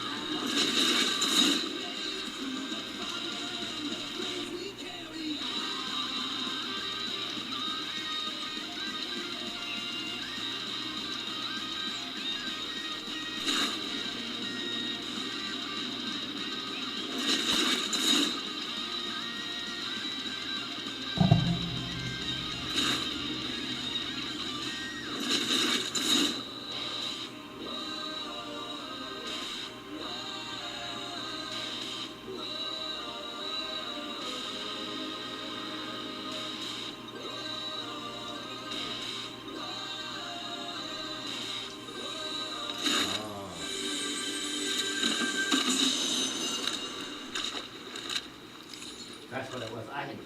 That's what it was. I had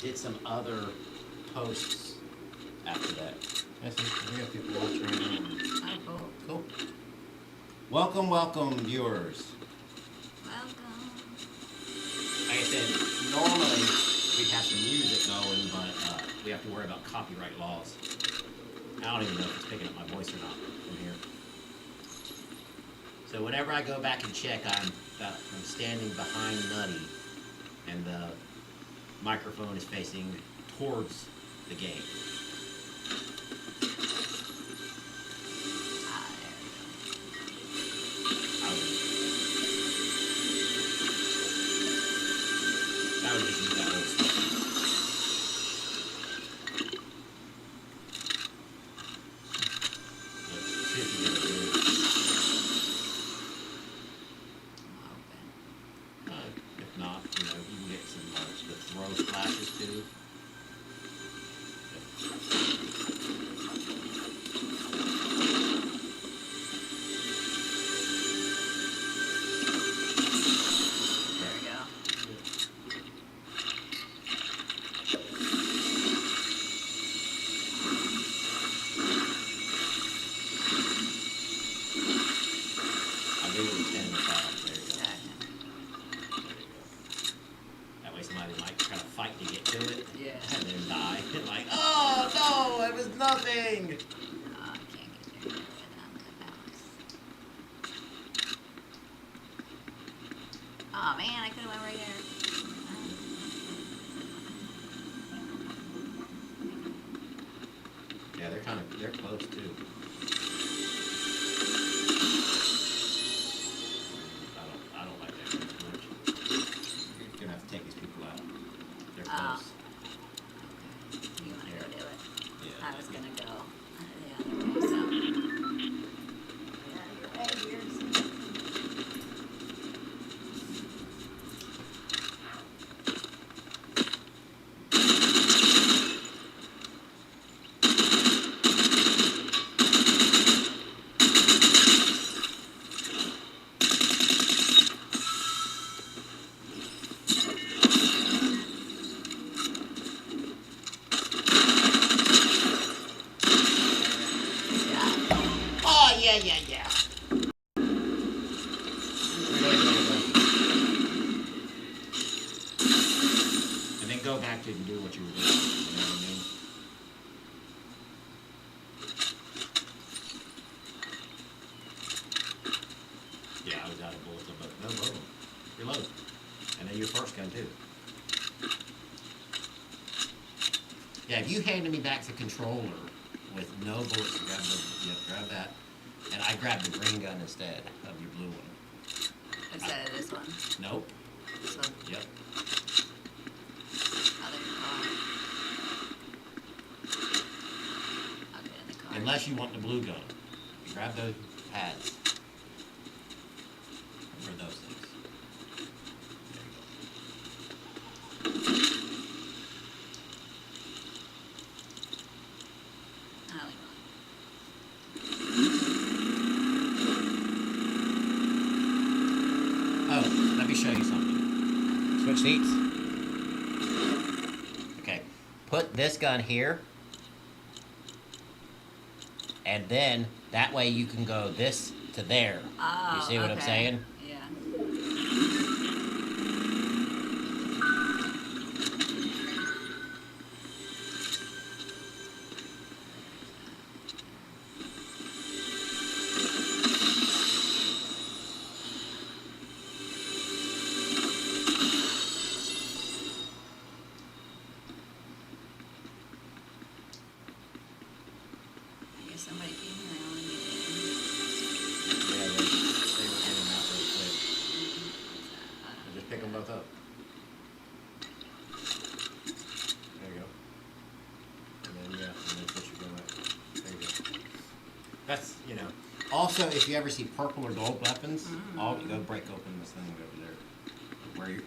did some other posts after that. Yes, we have people watching right now. Oh, cool. Cool. Welcome, viewers. Welcome. Like I said, normally we'd have some music going, but we have to worry about copyright laws. I don't even know if it's picking up my voice or not from here. So whenever I go back and check, I'm standing behind Nutty, and the microphone is facing towards the game. Ah, there we I would just use that old stuff. Let's see if you get it good. go. I'm hoping. If not, you know, you can get some the throw splashes too. There we go. I'll do it in 10 minutes out. There you go. Gotcha. There you go. That way somebody might try to fight to get to it. Yeah. And then die. Like, oh no, it was nothing. Oh, I can't get there without the mouse. Oh man, I could have went right there. Yeah, they're close too. I don't like that very much. You're gonna have to take these people out. They're Oh. close. Okay. You want to go do it? Yeah. I was gonna go the other way, so. Get out of your way, yours. Yeah. Oh yeah. And then go back to and do what you were doing. You know what I mean? Yeah, I was out of bullets, but no load them. Reload. And then your first gun too. Yeah, if you handed me back the controller with no bullets, grab that. And I grabbed the green gun instead of your blue one. Instead of this one. Nope. This one. Yep. Other car. I'll get in the car. Unless you want the blue gun. Grab those pads. Or those things. There you go. I'll leave Oh, let me show you something. Switch seats. Okay. Put this gun here. And then that way you can go this to there. Oh, You see what I'm okay. saying? Yeah. I guess somebody came here and only made it in. Yeah, they were in and out real quick. So just pick them both up. There you go. And then, yeah, and then push your gun up. There you go. That's, you know. Also, if you ever see purple or gold weapons, all you go break open this thing over there.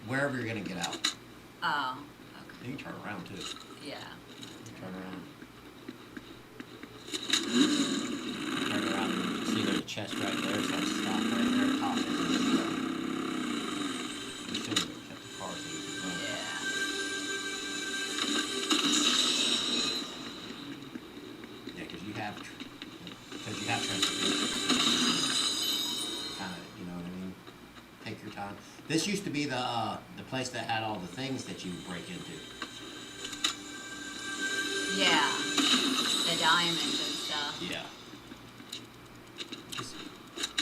Wherever you're going to get out. Oh, okay. You can turn around, too. Yeah. Turn around. Turn around and you see there's a chest right there, so I stop right there, pop it, and then go. You still need to check the car. Icon. This used to be the place that had all the things that you break into. Yeah. The diamonds and stuff. Yeah.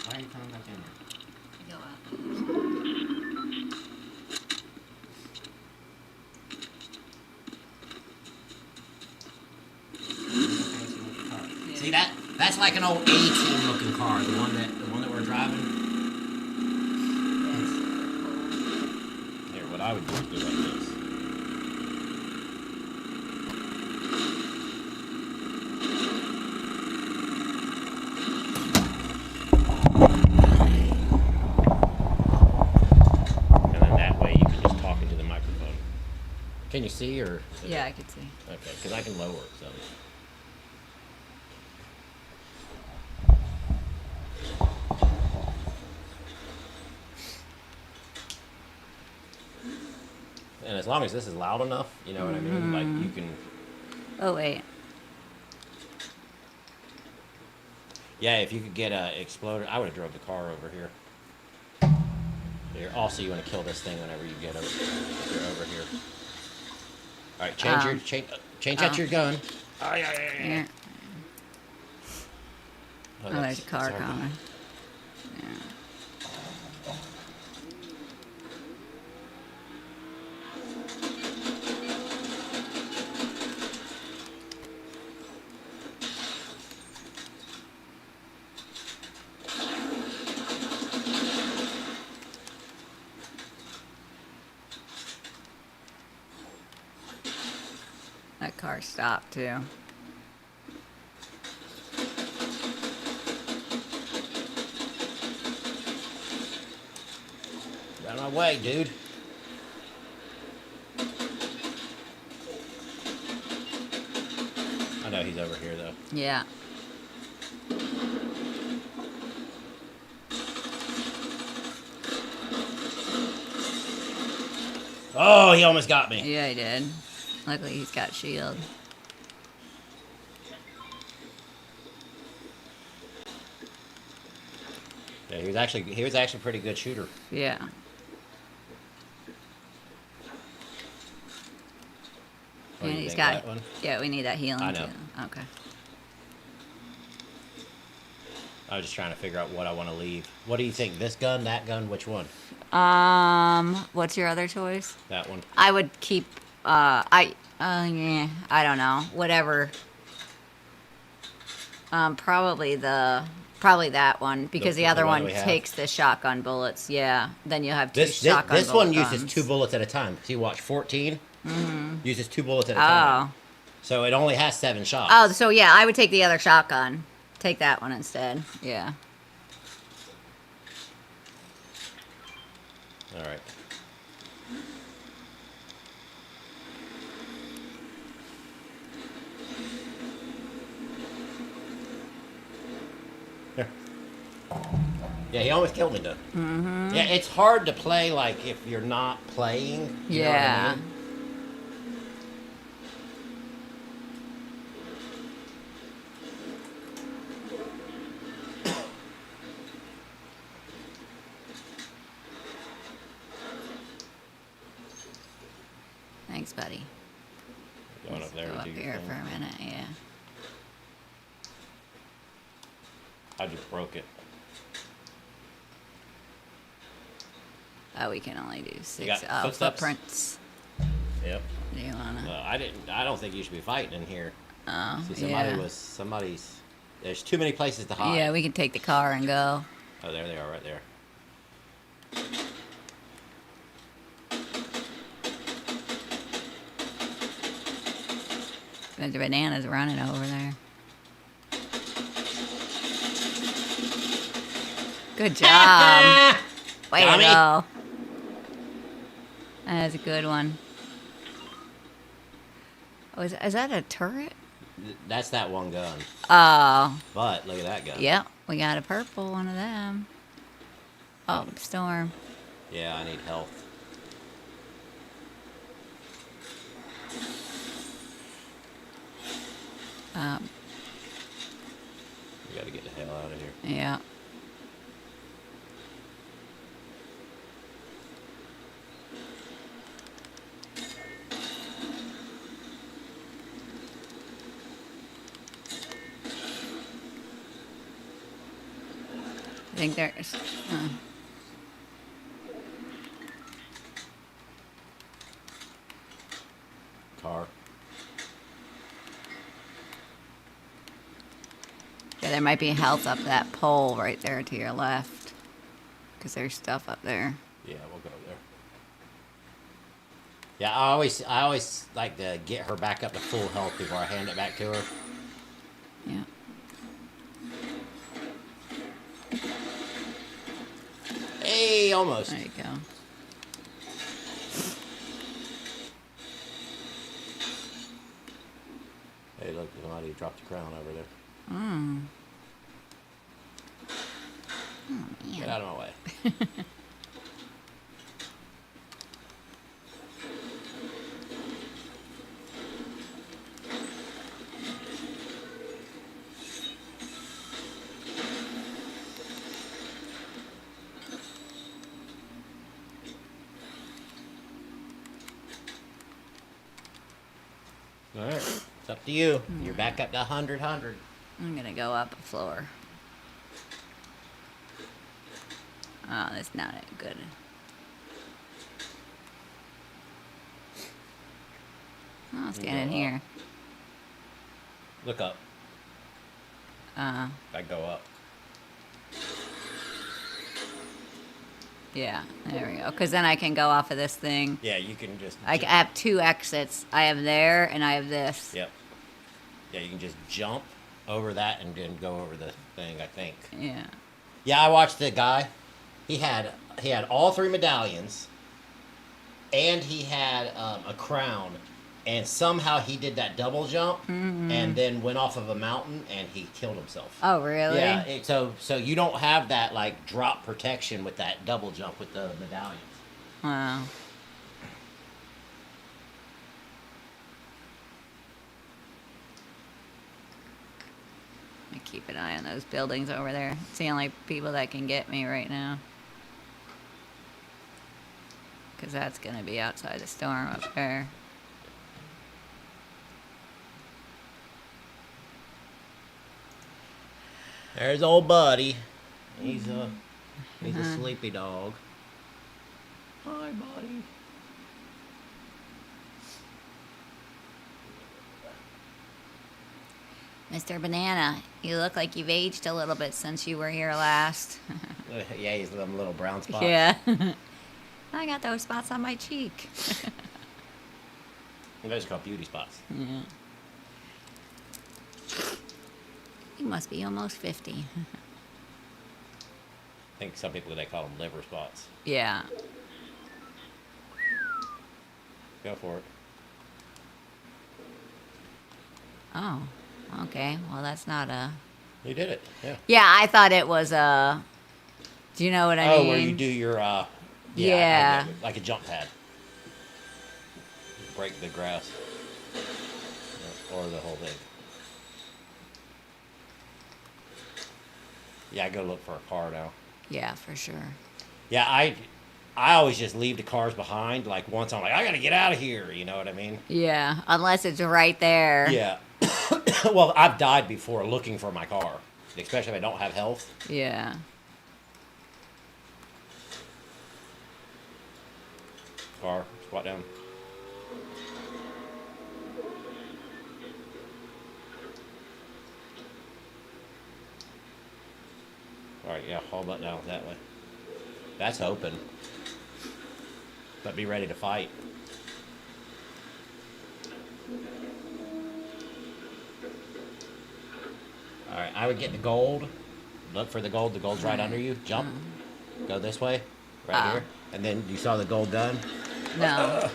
Why are you coming back in here? Go up. Yeah. See that's like an old A-team looking car, the one that we're driving. Here, what I would do is do like this. And then that way you can just talk into the microphone. Can you see or? Yeah, I could see. Okay, because I can lower it some. And as long as this is loud enough, you know what I mean? Like you can. Oh, wait. Yeah, if you could get a exploder, I would have drove the car over here. Here. Also, you want to kill this thing whenever you get over. If you're over here. All right, change out your gun. Oh yeah. Here. Oh, there's a car that's our coming. guy. Yeah. That car stopped too. Out of my way, dude. I know he's over here though. Yeah. Oh, he almost got me. Yeah, he did. Luckily, he's got shield. Yeah, he was actually a pretty good shooter. Yeah. What do And you he's think, got. that one? Yeah, we need that healing I know. too. Okay. I was just trying to figure out what I want to leave. What do you think? This gun, that gun, which one? What's your other choice? That one. I would keep. Yeah, I don't know. Whatever. Probably that one because the other one one that we have? takes the shotgun bullets. Yeah. Then you have two This shotgun this bullet one uses guns. 2 bullets at a time. See, watch 14. Uses 2 bullets at a Oh. time. So it only has 7 shots. Oh, so yeah, I would take the other shotgun. Take that one instead. Yeah. All right. Yeah, he almost killed me though. Mm-hmm. Yeah, it's hard to play like if you're not playing. You know what I Yeah. mean? Thanks, buddy. Going Let's up there go with up you. here for a minute. Yeah. I just broke it. Oh, we can only do 6 got footsteps? footprints. Yep. Do you wanna? Well, I don't think you should be fighting in here. Oh, See, yeah. somebody's. There's too many places to hide. Yeah, we can take the car and go. Oh, there they are, right there. The banana's running over there. Good job. Way to Tommy. go. That was a good one. Oh, is that a turret? That's that one gun. Oh, But look at that gun. yep. We got a purple one of them. Oh, storm. Yeah, I need health. We gotta get the hell out of here. Yeah. think there's. Car. Yeah, there might be health up that pole right there to your left. Because there's stuff up there. Yeah, we'll go there. Yeah, I always like to get her back up to full health before I hand it back to her. Yeah. Hey, almost. There you go. Hey, look, somebody dropped the crown over there. Mm. Oh, Get man. out of my way. All right, it's up to you. You're back up to 100. I'm gonna go up a floor. Oh, that's not good. I'll stand in here. Look up. I go up. Yeah, there we go. Because then I can go off of this thing. Yeah, you can just. I have two exits. I have there and I have this. Yep. Yeah, you can just jump over that and then go over the thing, I think. Yeah. Yeah, I watched the guy. He had all 3 medallions, and he had a crown, and somehow he did that double jump, and then went off of a mountain, and he killed himself. Oh, really? Yeah. So you don't have that like drop protection with that double jump with the medallions. Wow. I keep an eye on those buildings over there. It's the only people that can get me right now. Because that's going to be outside the storm up there. There's old buddy. He's a sleepy dog. Hi, buddy. Mr. Banana, you look like you've aged a little bit since you were here last. Yeah, he's them little brown spots. Yeah. I got those spots on my cheek. Those are called beauty spots. Yeah. You must be almost 50. I think some people, they call them liver spots. Yeah. Go for it. Oh, okay. Well, that's not a... You did it. Yeah. Yeah, I thought it was a... Do you know what I mean? Oh, where you do your, Yeah. like a jump pad. Break the grass. Or the whole thing. Yeah, I go look for a car now. Yeah, for sure. Yeah, I always just leave the cars behind. Like once I'm like, I gotta get out of here. You know what I mean? Yeah, unless it's right there. Yeah. Well, I've died before looking for my car, especially if I don't have health. Yeah. Car, squat down. All right, yeah, hold that down that way. That's open. But be ready to fight. All right, I would get the gold. Look for the gold. The gold's right under you. Jump. Go this way. Right here. And then you saw the gold gun? No.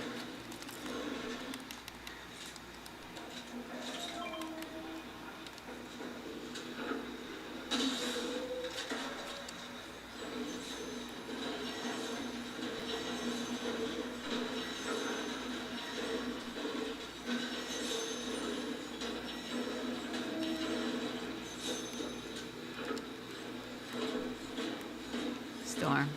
Storm.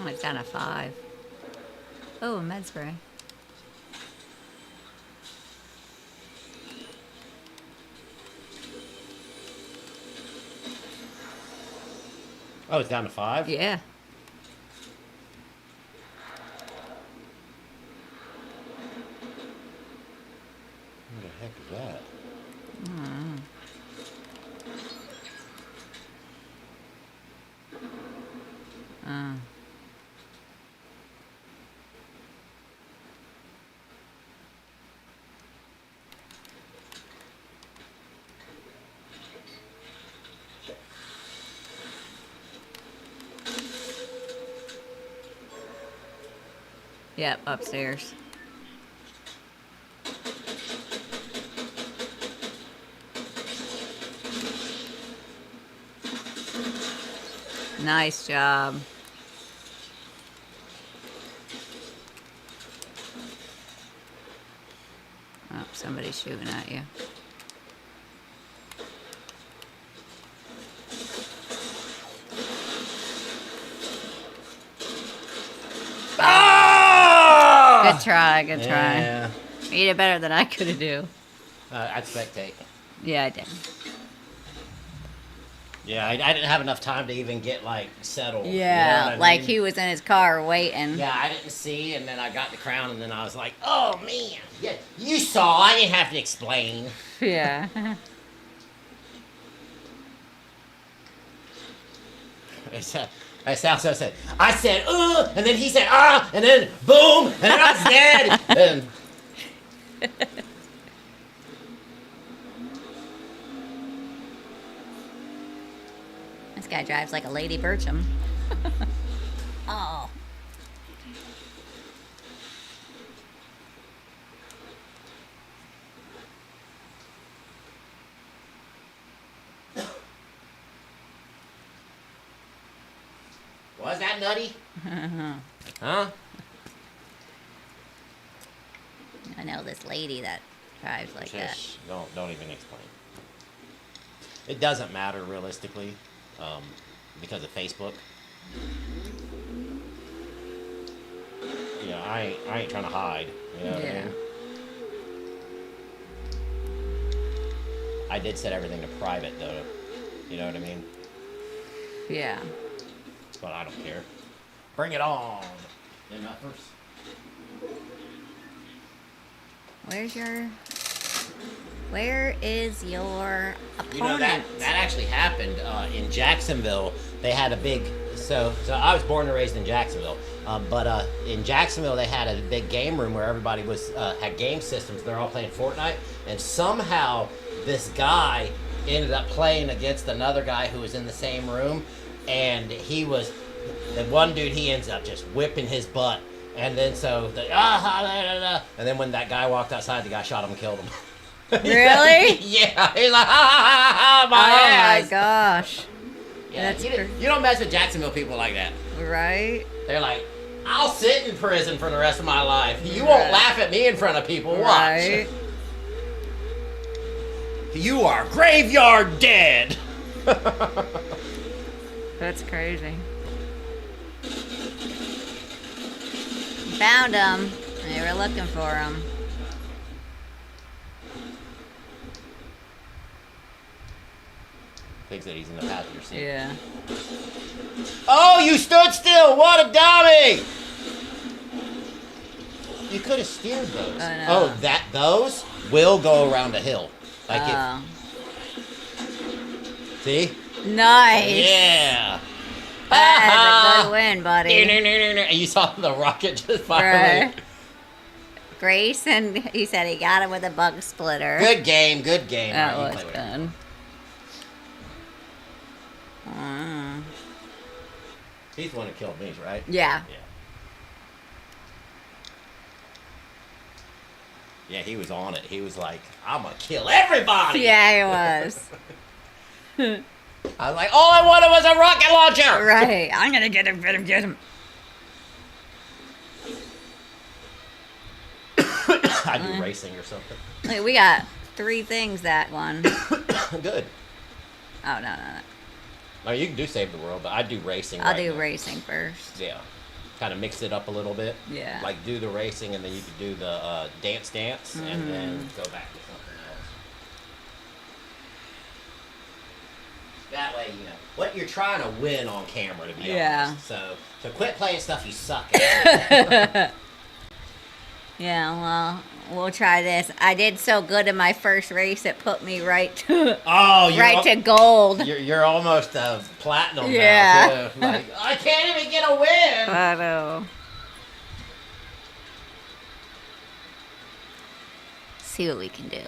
Oh, it's down to 5. Oh, med spray. Oh, it's down to 5? Yeah. What the heck is that? Yep, upstairs. Nice job. Oh, somebody's shooting at you. Ah! Good try, good try. Yeah. You did better than I could have do. I'd spectate. Yeah, I did. Yeah, I didn't have enough time to even get, like, settled. Yeah, You know what I like mean? he was in his car waiting. Yeah, I didn't see, and then I got the crown, and then I was like, oh, man. Yeah, you saw. I didn't have to explain. Yeah. I sound so sad. I said, and then he said, and then boom, and then I was dead. And This guy drives like a Lady Bircham. Oh. was that nutty? Huh? I know this lady that drives like that. Just don't even explain. It doesn't matter realistically, because of Facebook. You know, I ain't trying to hide. You know what I Yeah. mean? I did set everything to private though. You know what I mean? Yeah. But I don't care. Bring it on. MFers. Where is your opponent? You know that actually happened in Jacksonville. They had a big so I was born and raised in Jacksonville, but in Jacksonville they had a big game room where everybody was had game systems. They're all playing Fortnite, and somehow this guy ended up playing against another guy who was in the same room, and he was the one dude. He ends up just whipping his butt, and then and then when that guy walked outside, the guy shot him and killed him. Really? Yeah, he's like, my Oh ass. my gosh. Yeah, That's you don't mess with Jacksonville people like that. Right? They're like, I'll sit in prison for the rest of my life. You Right. won't laugh at me in front of people. Watch. Right. You are graveyard dead. That's crazy. Found him. They were looking for him. Thinks that he's in the passenger seat. Yeah. Oh, you stood still. What a dummy. You could have steered those. I know. Oh, those will go around a hill. Like Oh. see? Nice. Yeah. That is a good win, buddy. And you saw the rocket just finally. Right. Grayson, he said he got him with a bug splitter. Good game, good game. That All right, you was play with it. good. Mm. He's the one who killed me, right? Yeah. Yeah. Yeah, he was on it. He was like, I'm gonna kill everybody. Yeah, he was. I was like, all I wanted was a rocket launcher. Right. I'm gonna get him, get him, get him. I do racing or something. Wait, we got 3 things that one. Good. Oh, no. No, you can do Save the World, but I do racing. I'll right do now. racing first. Yeah. kind of mix it up a little bit. Yeah. Like do the racing, and then you could do the dance, and then go back to something else. That way, what you're trying to win on camera, to be honest. So quit playing stuff you suck at. Yeah, well, we'll try this. I did so good in my first race, it put me right to Oh, right to gold. You're almost platinum Yeah. now, too. Like, I can't even get a win. I know. See what we can do.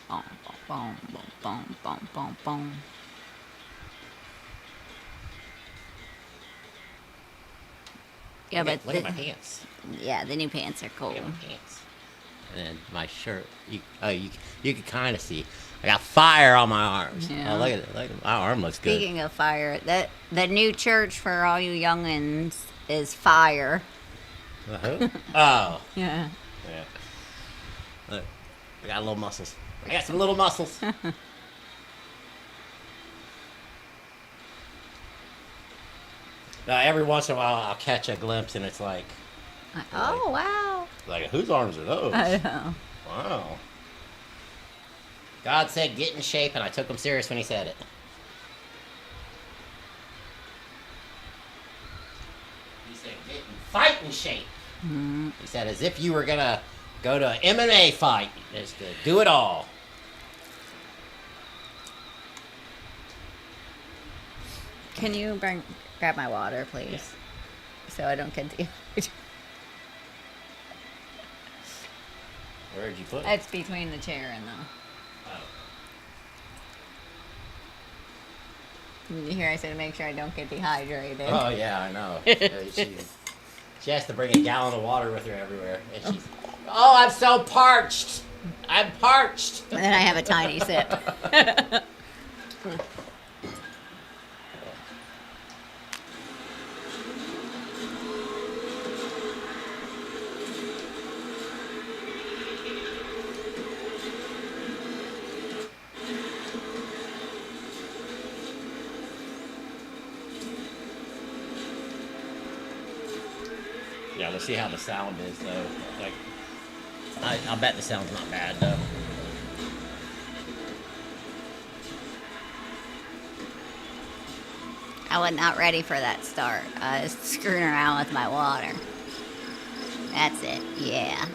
Boom, boom, boom, boom, boom, boom, boom. Yeah, but Look at my pants. yeah, the new pants are cool. Look at my pants. And then my shirt. You can kind of see. I got fire on my arms. Yeah. Oh, look at it. Look at my arm looks good. Speaking of fire, the new church for all you youngins is fire. Who? Oh. Yeah. Yeah. Look, I got little muscles. I got some little muscles. Every once in a while, I'll catch a glimpse, and it's like, Oh wow. like whose arms are those? I know. Wow. God said, "Get in shape," and I took him serious when he said it. He said, "Get in fighting shape." Mm. He said, as if you were gonna go to an MMA fight, just to do it all. Can you grab my water, please, so I don't get dehydrated? Where'd you put it? It's between the chair and the. Did you hear I said make sure I don't get dehydrated? Oh yeah, I know. She has to bring a gallon of water with her everywhere, and she's. Oh, I'm so parched. I'm parched. And then I have a tiny sip. Yeah, let's see how the sound is though. Like, I'll bet the sound's not bad though. I was not ready for that start. I was screwing around with my water. That's it. Yeah.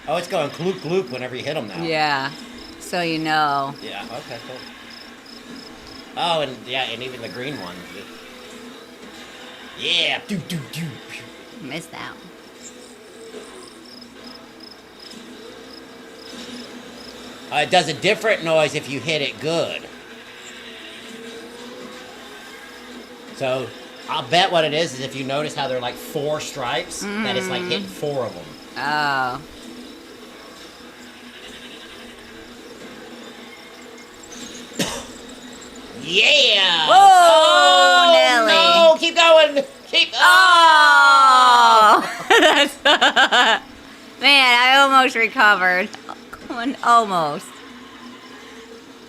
Oh, it's going gloop gloop whenever you hit them now. Yeah. So you know. Yeah. Okay. Cool. Oh, and yeah, and even the green one. Yeah. Do do do. Missed that one. It does a different noise if you hit it good. So, I'll bet what it is if you notice how there are like 4 stripes, that it's like hitting 4 of them. Oh. Yeah! Whoa, Nelly. No! Keep going! Keep. Oh! That's man, I almost recovered. Almost.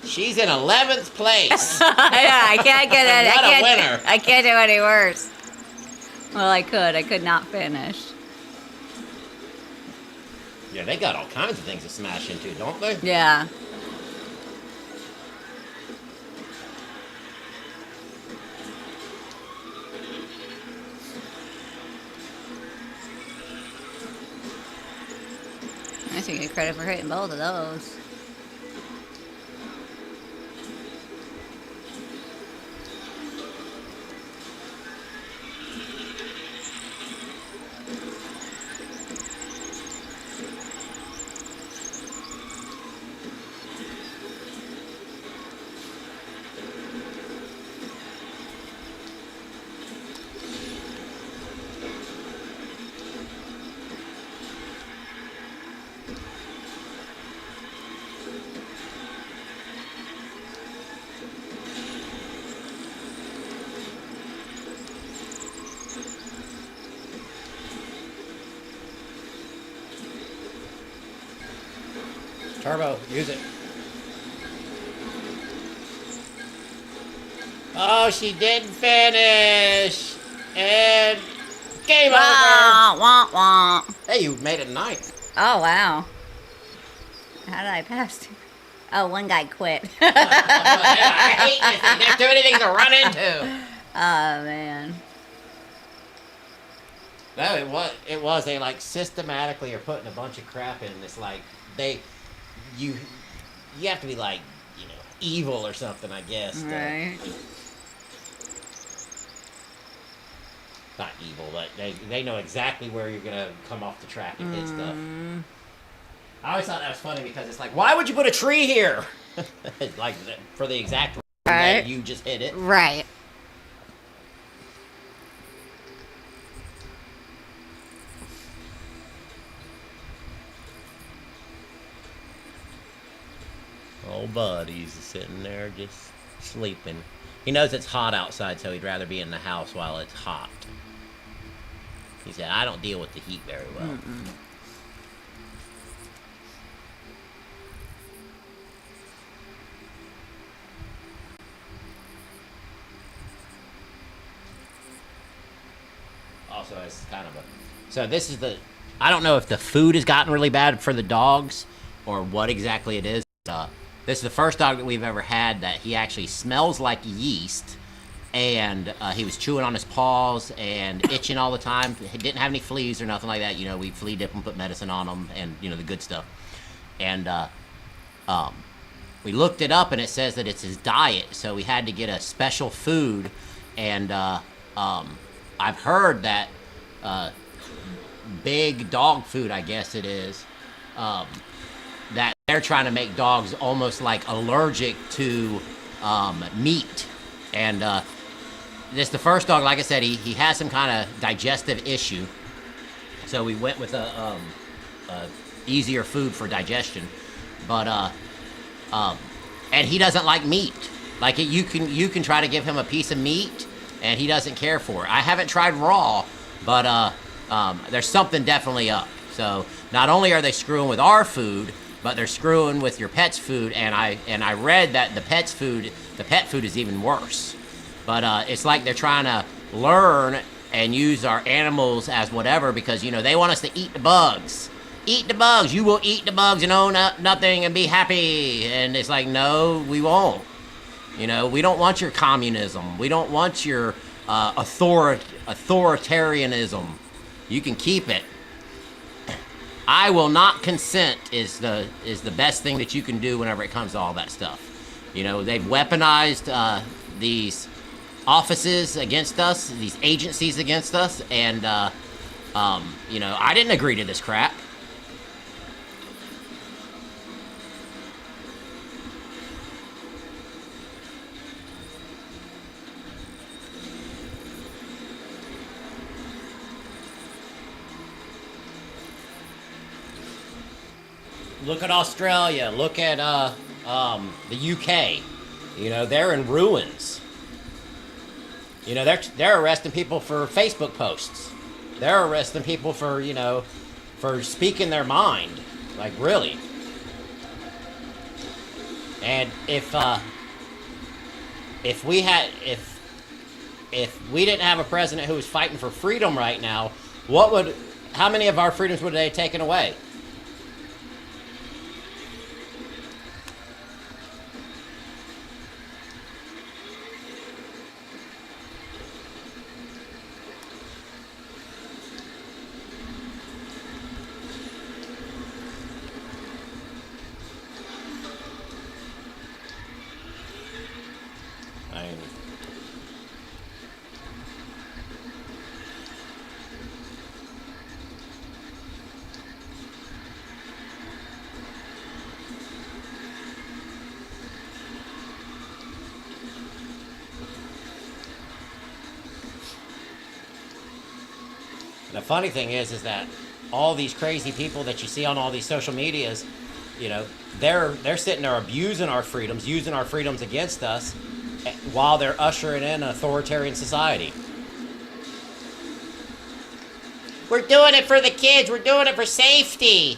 She's in 11th place. Yeah, I can't get it. What a winner. I can't do any worse. Well, I could. I could not finish. Yeah, they got all kinds of things to smash into, don't they? Yeah. I should get credit for hitting both of those. Turbo, use it. Oh, she didn't finish. And game over. Wah, wah, wah. Hey, you made it ninth. Oh, wow. How did I pass? Oh, one guy quit. I hate this. There's too many things to run into. Oh, man. No, it was. They like systematically are putting a bunch of crap in. It's like you have to be like, evil or something, I guess. Right. Not evil, but they know exactly where you're gonna come off the track and hit stuff. I always thought that was funny because it's like, why would you put a tree here? Like for the exact reason that you just hit it. Right. Old buddy's sitting there just sleeping. He knows it's hot outside, so he'd rather be in the house while it's hot. He said, I don't deal with the heat very well. Also, it's kind of a... So this is the... I don't know if the food has gotten really bad for the dogs or what exactly it is. This is the first dog that we've ever had that he actually smells like yeast, and he was chewing on his paws and itching all the time. He didn't have any fleas or nothing like that. We flea dip and put medicine on them and, the good stuff. And we looked it up, and it says that it's his diet, so we had to get a special food. And I've heard that big dog food, I guess it is, that they're trying to make dogs almost like allergic to meat. And this is the first dog, like I said, he has some kind of digestive issue. So we went with a easier food for digestion. But and he doesn't like meat. Like you can try to give him a piece of meat and he doesn't care for it. I haven't tried raw, but there's something definitely up. So not only are they screwing with our food, but they're screwing with your pet's food, and I read that the pet food is even worse. But it's like they're trying to learn and use our animals as whatever because they want us to eat the bugs. Eat the bugs. You will eat the bugs and own nothing and be happy. And it's like, no, we won't. We don't want your communism. We don't want your authoritarianism. You can keep it. I will not consent is the best thing that you can do whenever it comes to all that stuff. They've weaponized these offices against us, these agencies against us, and I didn't agree to this crap. Look at Australia. Look at the UK. They're in ruins. They're arresting people for Facebook posts. They're arresting people for for speaking their mind. Like really. And if we didn't have a president who was fighting for freedom right now, how many of our freedoms would they have taken away? The funny thing is that all these crazy people that you see on all these social medias, they're sitting there abusing our freedoms, using our freedoms against us, while they're ushering in an authoritarian society. We're doing it for the kids. We're doing it for safety.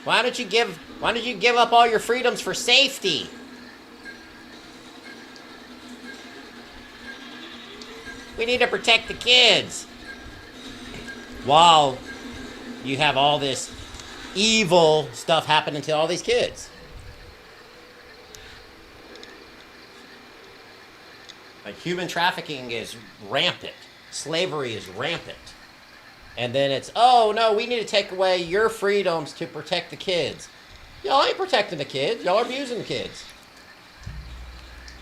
Why don't you give up all your freedoms for safety? We need to protect the kids. While you have all this evil stuff happening to all these kids. Like human trafficking is rampant. Slavery is rampant. And then it's, oh no, we need to take away your freedoms to protect the kids. Y'all ain't protecting the kids. Y'all are abusing the kids.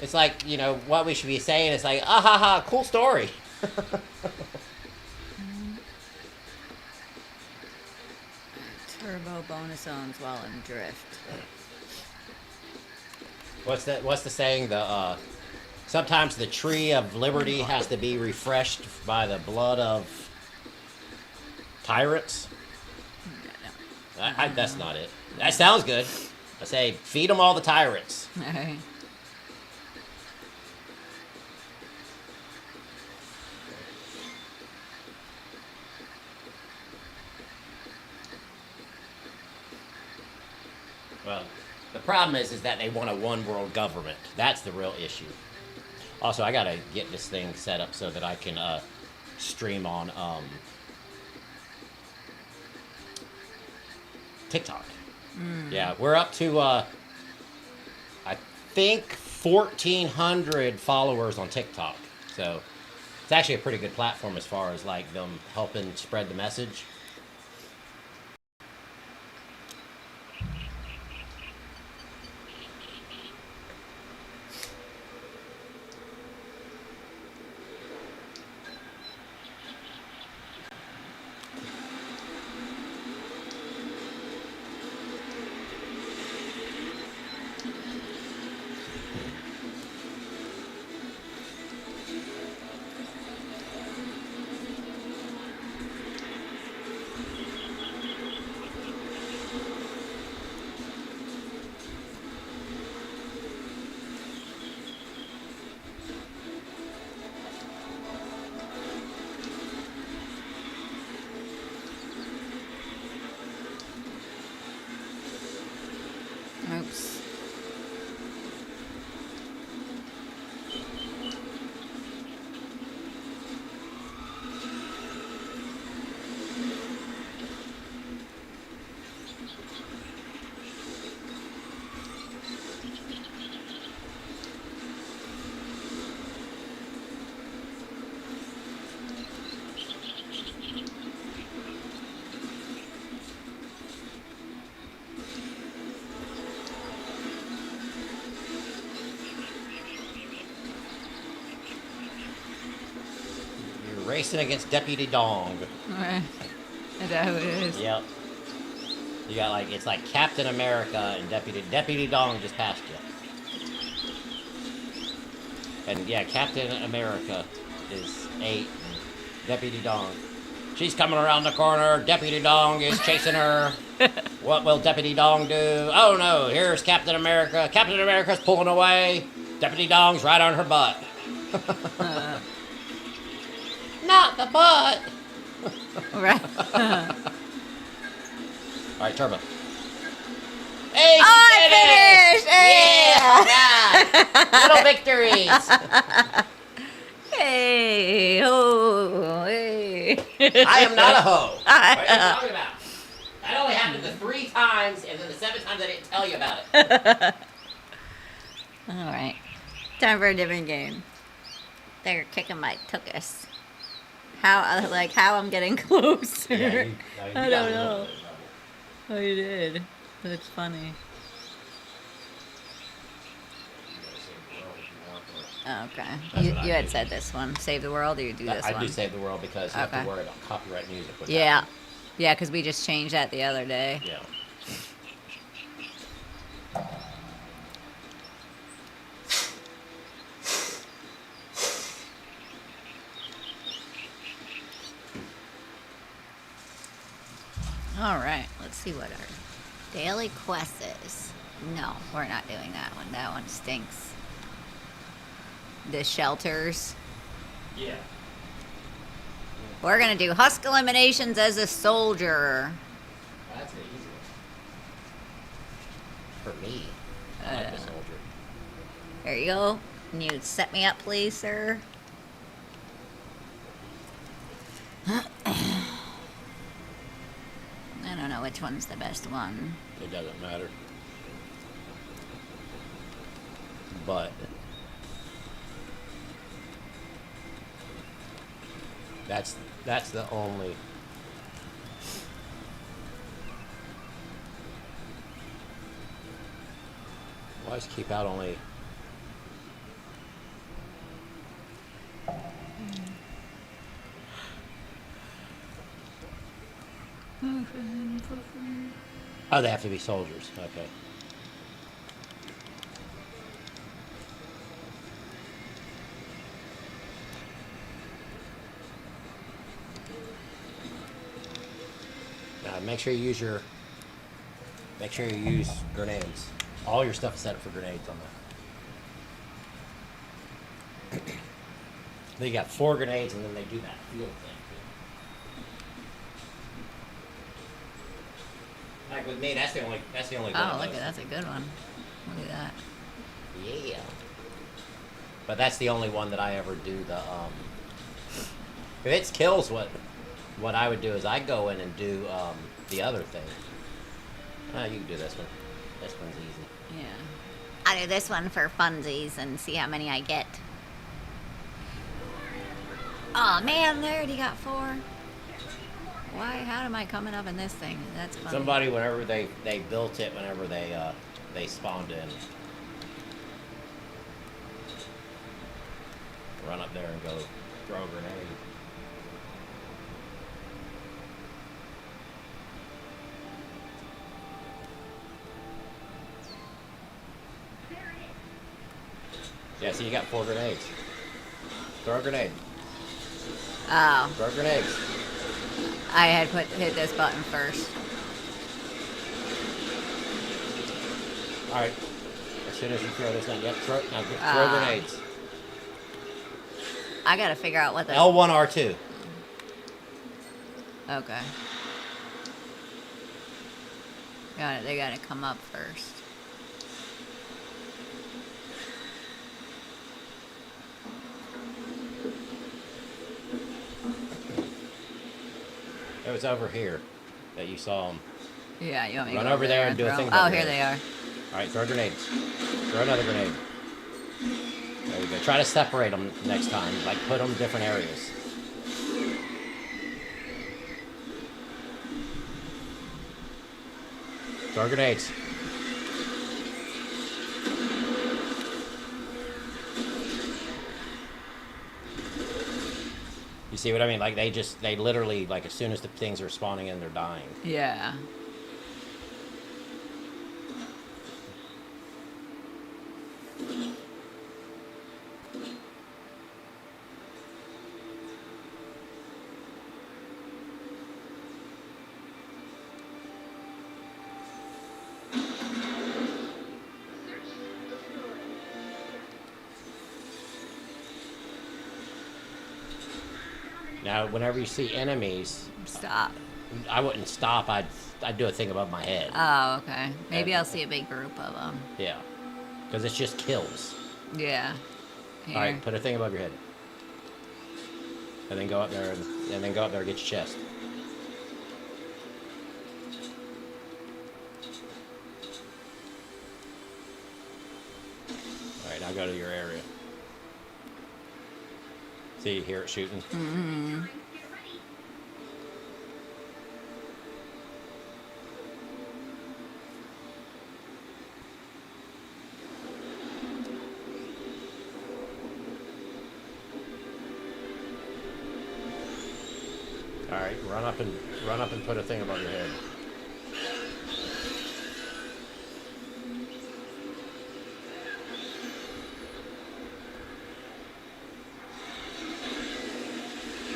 It's like, you know, what we should be saying is like, ah ha ha, cool story. Turbo bonus zones while in drift. What's the saying? Sometimes the tree of liberty has to be refreshed by the blood of tyrants. That's not it. That sounds good. I say, feed them all the tyrants. Alright. Well, the problem is that they want a one world government. That's the real issue. Also, I gotta get this thing set up so that I can stream on TikTok. Yeah, we're up to I think 1,400 followers on TikTok. So it's actually a pretty good platform as far as like them helping spread the message. Oops. You're racing against Deputy Dong. Alright. Is that who it is? Yep. You got like, it's like Captain America and Deputy Dong just passed you. And yeah, Captain America is 8 and Deputy Dong. She's coming around the corner, Deputy Dong is chasing her. What will Deputy Dong do? Oh no, here's Captain America. Captain America's pulling away. Deputy Dong's right on her butt. Not the butt! Right. Alright, Turbo. Hey, she I finished! finished! Yeah! Little victories! Hey, oh, hey. I am not a hoe. What are you talking about? That only happened the 3 times, and then the 7th times I didn't tell you about it. Alright. Time for a different game. They're kicking my tuchus. How I'm getting closer. I don't know. Oh, you did. That's funny. Oh, okay. You had said this one. Save the world, or you do this one? I do Save the World because you have Okay. to worry about copyright music. With Yeah. that Yeah, because we just changed that the other day. one. Yeah. All right. Let's see what our daily quest is. No, we're not doing that one. That one stinks. The shelters. Yeah. We're gonna do husk eliminations as a soldier. That's an easy for me. I like the soldier. There you go. Can you set me up, please, sir? I don't know which one's the best one. It doesn't matter. But that's the only. Why does keep out only? Oh, they have to be soldiers. Okay. Make sure you use grenades. All your stuff is set up for grenades on that. They got 4 grenades, and then they do that field thing. Like with me, that's the only one. Oh, look at that's a good one. Look at that. Yeah. But that's the only one that I ever do the if it kills, what I would do is I go in and do the other thing. You can do this one. This one's easy. Yeah. I'll do this one for funsies and see how many I get. Oh man, they already got 4. Why? How am I coming up in this thing? That's funny. Somebody, whenever they built it, whenever they spawned in, run up there and go throw a grenade. Yeah, so you got 4 grenades. Throw a grenade. Oh. Throw grenades. I had hit this button first. Alright. As soon as you throw this one, throw grenades. I gotta figure out what the... L1, R2. Okay. Got it. They gotta come up first. It was over here that you saw them. Yeah, you want me to Run go over there and do a throw? thing Oh, about here it. they are. Alright, throw grenades. Throw another grenade. There you go. Try to separate them next time. Like, put them in different areas. Throw grenades. You see what I mean? Like, they literally, like, as soon as the things are spawning in, they're dying. Yeah. Now, whenever you see enemies, Stop. I wouldn't stop. I'd do a thing above my head. Oh, okay. Maybe I'll see a big group of them. Yeah, because it's just kills. Yeah. Here. All right, put a thing above your head, and then go up there and then go up there and get your chest. All right, now go to your area. See, you hear it shooting. Mm-hmm. All right, run up and put a thing above your head.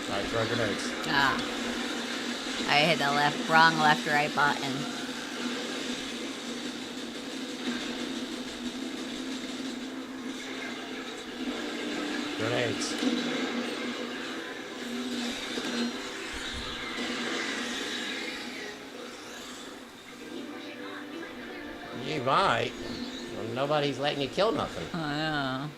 All right, throw grenades. Ah. I hit the wrong left or right button. Grenades. You might. Well, nobody's letting you kill nothing. I know.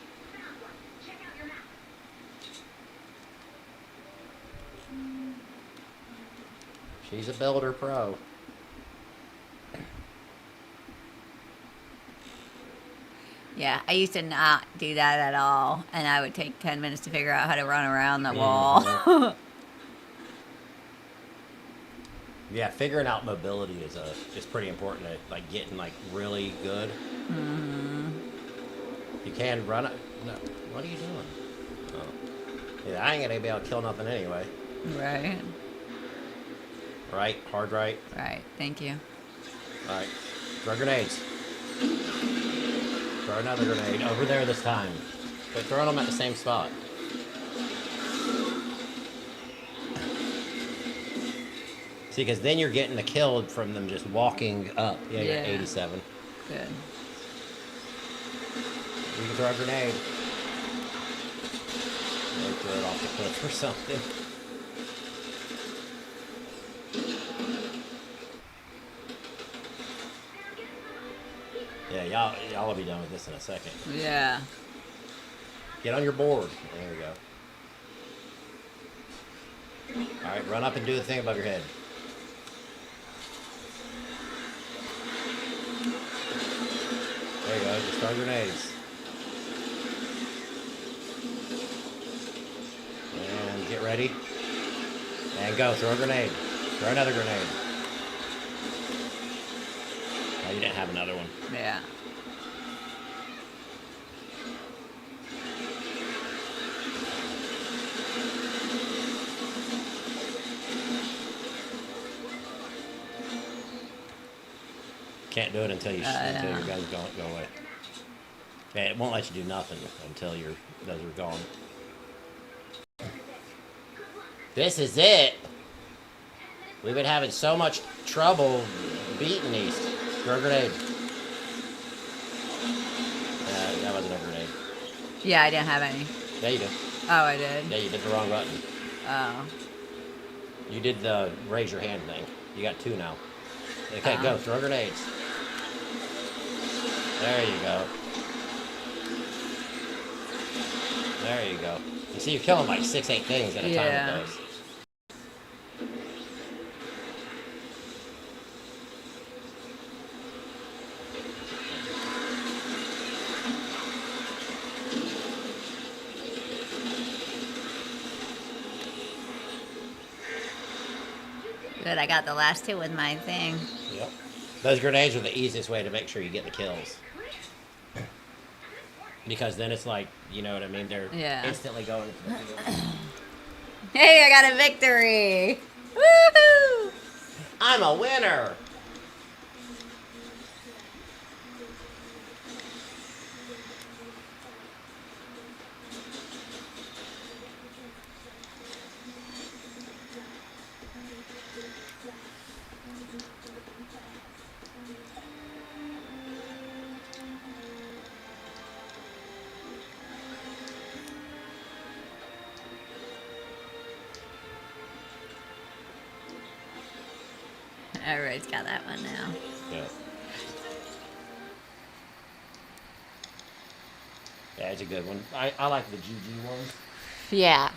She's a builder pro. Yeah, I used to not do that at all, and I would take 10 minutes to figure out how to run around the wall. Yeah, figuring out mobility is pretty important. At, like getting like really good. You can run it. No, what are you doing? Oh. Yeah, I ain't gonna be able to kill nothing anyway. Right. Right, hard right. Right. Thank you. All right, throw grenades. Throw another grenade over there this time. But throwing them at the same spot. See, because then you're getting the kill from them just walking up. Yeah, you're at Yeah. 87. Good. You can throw a grenade. Maybe throw it off the cliff or something. Yeah, y'all will be done with this in a second. Yeah. Get on your board. There we go. All right, run up and do the thing above your head. There you go. Just throw grenades. And get ready. And go. Throw a grenade. Throw another grenade. Oh, you didn't have another one. Yeah. Can't do it until you until Yeah. your guns go away. Yeah, it won't let you do nothing until those are gone. This is it. We've been having so much trouble beating these. Throw a grenade. That wasn't a grenade. Yeah, I didn't have any. Yeah, you did. Oh, I did. Yeah, you did the wrong button. Oh. You did the raise your hand thing. You got two now. Okay, go. Throw grenades. There you go. There you go. You see, you're killing like 6, 8 things at a time Yeah. with those. Good, I got the last two with my thing. Yep. Those grenades are the easiest way to make sure you get the kills. Because then it's like, you know what I mean? They're Yeah. instantly going into the field. Hey, I got a victory! Woohoo! I'm a winner! Everybody's got that one now. Yeah. Yeah, it's a good one. I like the GG ones. Yeah.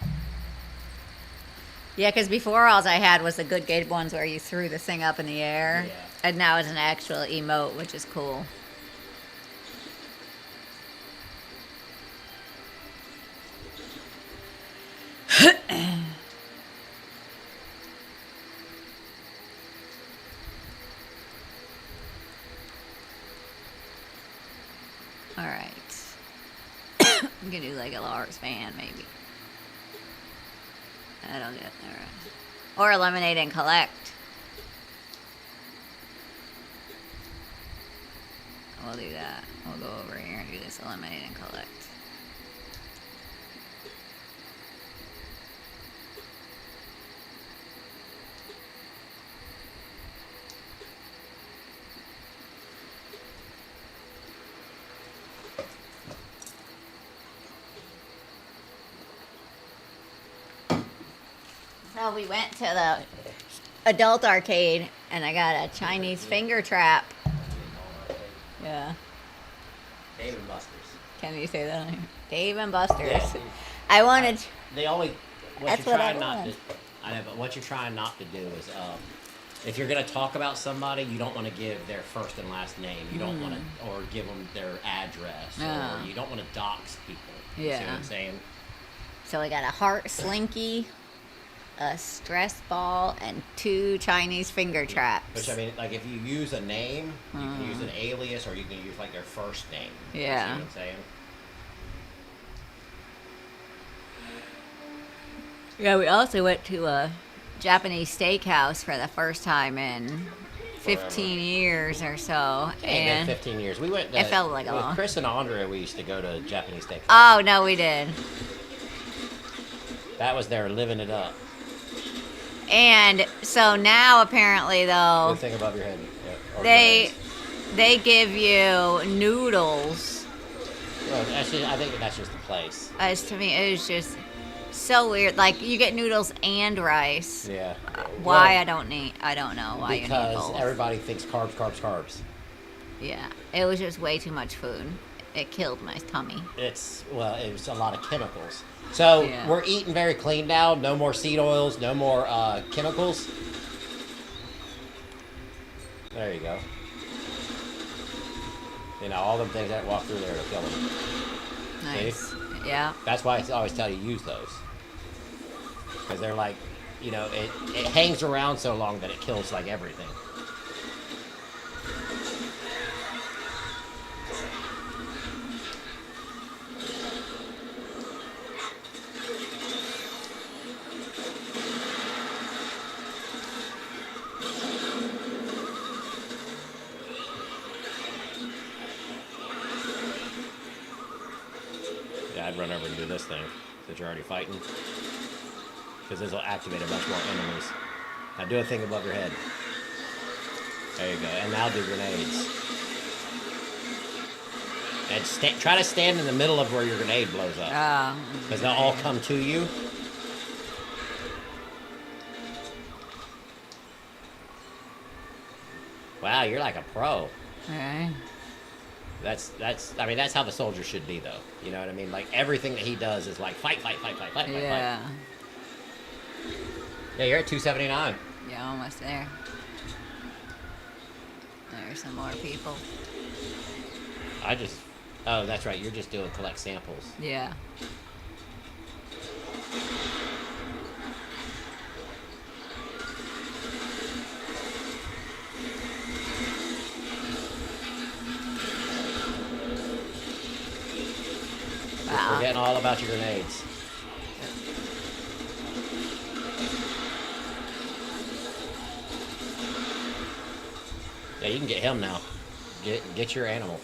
Yeah, because before all I had was the good game ones where you threw the thing up in the air. Yeah. And now it's an actual emote, which is cool. Alright. I'm gonna do like a Lars fan, maybe. I don't get there. Or eliminate and collect. We'll do that. We'll go over here and do this eliminate and collect. So we went to the adult arcade and I got a Chinese finger trap. Yeah. Dave and Buster's. Can you say that on here? Dave and Buster's. Yeah. I wanted. The only what That's you're what I trying not to. want. I know, but what you're trying not to do is, if you're gonna talk about somebody, you don't want to give their first and last name. You don't want to, or give them their address, Ah. or you don't want to dox people. You see what Yeah. I'm saying? So we got a heart slinky, a stress ball, and 2 Chinese finger traps. Which I mean, like if you use a name, you can use an alias, or you can use like their first name. You see Yeah. what I'm saying? Yeah, we also went to a Japanese steakhouse for the first time in 15 years or so. Ain't been And 15 years. We went. It felt like a with long. Chris and Andrea, we used to go to Japanese steakhouse. oh no, we did. That was their living it up. And so now apparently though, Good thing above your head. Yeah, or they grenades. they give you noodles. Well, that's just, I think that's just the place. As to me, it was just so weird. Like you get noodles and rice. Yeah. Why Well, I don't know why you need because both. everybody thinks carbs, carbs, carbs. Yeah, it was just way too much food. It killed my tummy. It was a lot of chemicals. So Yeah. we're eating very clean now. No more seed oils. No more chemicals. There you go. You know, all them things that walk through there to kill them. Nice. Yeah. That's why I always tell you use those. Because they're like, you know, it hangs around so long that it kills like everything. Yeah, I'd run over and do this thing since you're already fighting. Because this will activate a bunch more enemies. Now do a thing above your head. There you go. And now do grenades. And try to stand in the middle of where your grenade blows up. Because they'll all come to you. Wow, you're like a pro. Okay. I mean, that's how the soldier should be, though. You know what I mean? Like, everything that he does is like fight, fight, fight, fight, fight, fight, Yeah. fight. Yeah, you're at 279. Yeah, almost there. There's some more people. Oh, that's right. You're just doing collect samples. Yeah. Wow. Forgetting all about your grenades. Yeah, you can get him now. Get your animal.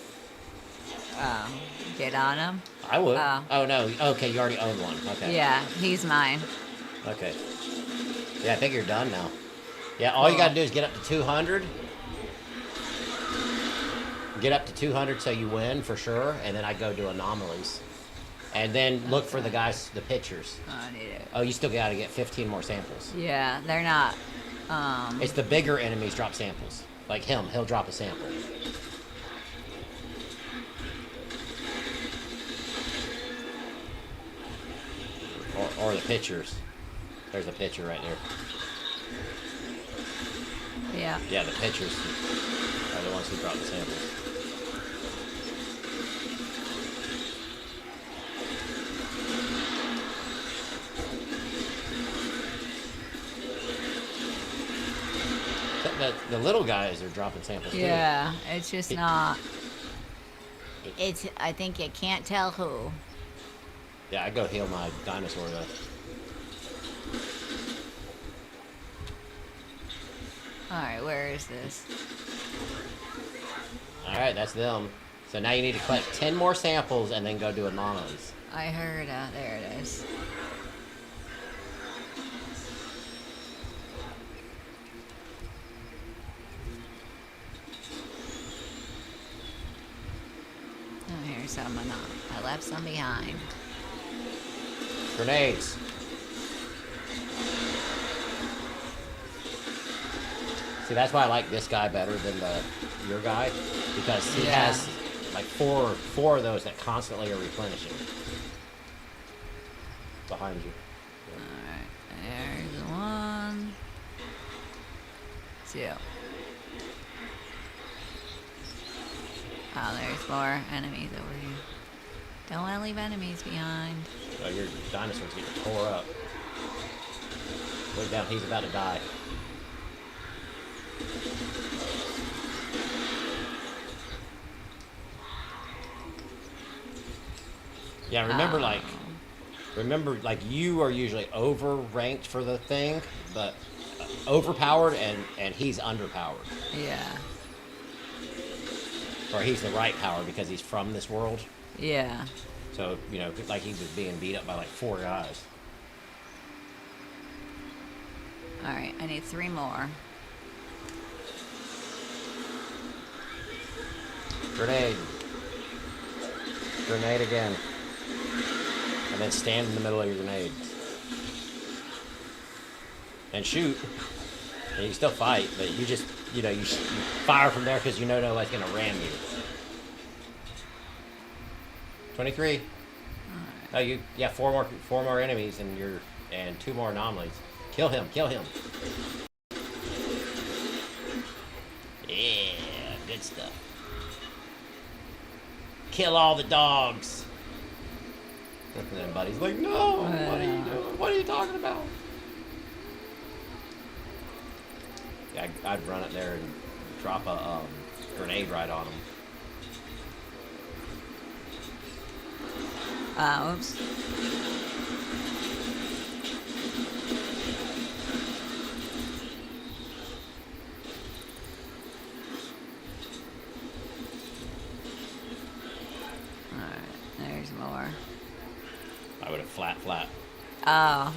Get on him. I would. Oh. Oh no. Okay, you already own one. Okay. Yeah, he's mine. Okay. Yeah, I think you're done now. Yeah, all you gotta do is get up to 200. Get up to 200 so you win for sure, and then I go do anomalies. And then look for the guys, the pictures. Oh, I need it. Oh, you still gotta get 15 more samples. Yeah, they're not. It's the bigger enemies drop samples. Like him, he'll drop a sample. Or the pictures. There's a picture right there. Yeah. Yeah, the pictures are the ones who drop the samples. The little guys are dropping samples too. Yeah, it's just not. It's. I think you can't tell who. Yeah, I go heal my dinosaur though. All right, where is this? All right, that's them. So now you need to collect 10 more samples and then go do anomalies. I heard. There it is. Oh, here's some. I left some behind. See, that's why I like this guy better than your guy, because he Yeah. has like four of those that constantly are replenishing. Behind you. Alright, there's one. 2. Oh, there's more enemies over here. Don't want to leave enemies behind. Oh, your dinosaur's getting tore up. Look down, he's about to die. Yeah, remember like you are usually over ranked for the thing, but overpowered and he's underpowered. Yeah. Or he's the right power because he's from this world. Yeah. So, you know, like he was being beat up by like 4 guys. Alright, I need 3 more. Grenade. Grenade again. And then stand in the middle of your grenade. And shoot. And you can still fight, but you just, you know, you fire from there because you know nobody's going to ram you. 23. Oh, yeah, four more enemies and 2 more anomalies. Kill him. Yeah, good stuff. Kill all the dogs. And then Buddy's like, no, what are you doing? What are you talking about? Yeah, I'd run it there and drop a grenade right on him. Oops. Alright, there's more. I would have flat. Oh.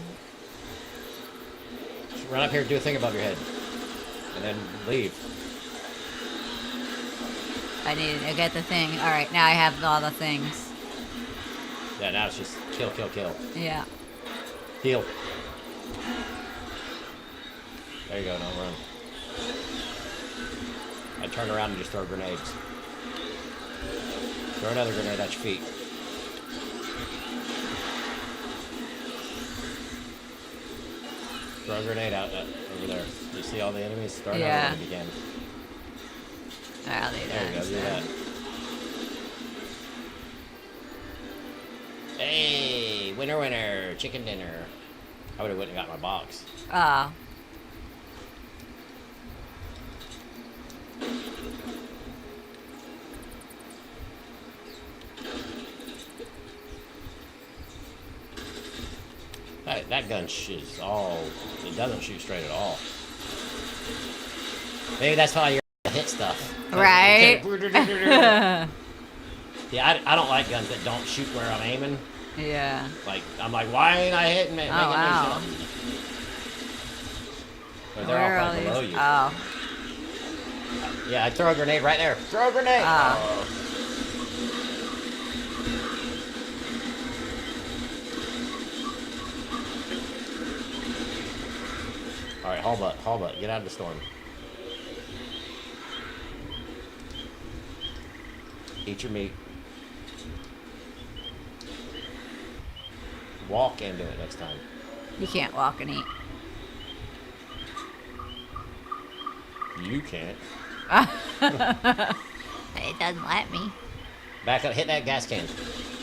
Just run up here, do a thing above your head, and then leave. I need to get the thing. Alright, now I have all the things. Yeah, now it's just kill. Yeah. Heal. There you go, now run. I turn around and just throw grenades. Throw another grenade at your feet. Throw a grenade out over there. You see all the enemies? Start Yeah. out again. Alright, I'll do There that. you go, do instead. that. Hey, winner, chicken dinner. I would have went and got my box. Oh. That gun is all. It doesn't shoot straight at all. Maybe that's why you're hit stuff. Right? Yeah, I don't like guns that don't shoot where I'm aiming. Yeah. Like, I'm like, why ain't I hitting me? Oh, wow. But they're Where all are right below these? you. Oh. Yeah, I'd throw a grenade right there. Throw a grenade! Oh. Alright, haul butt. Get out of the storm. Eat your meat. Walk into it next time. You can't walk and eat. You can't. It doesn't let me. Back up, hit that gas can.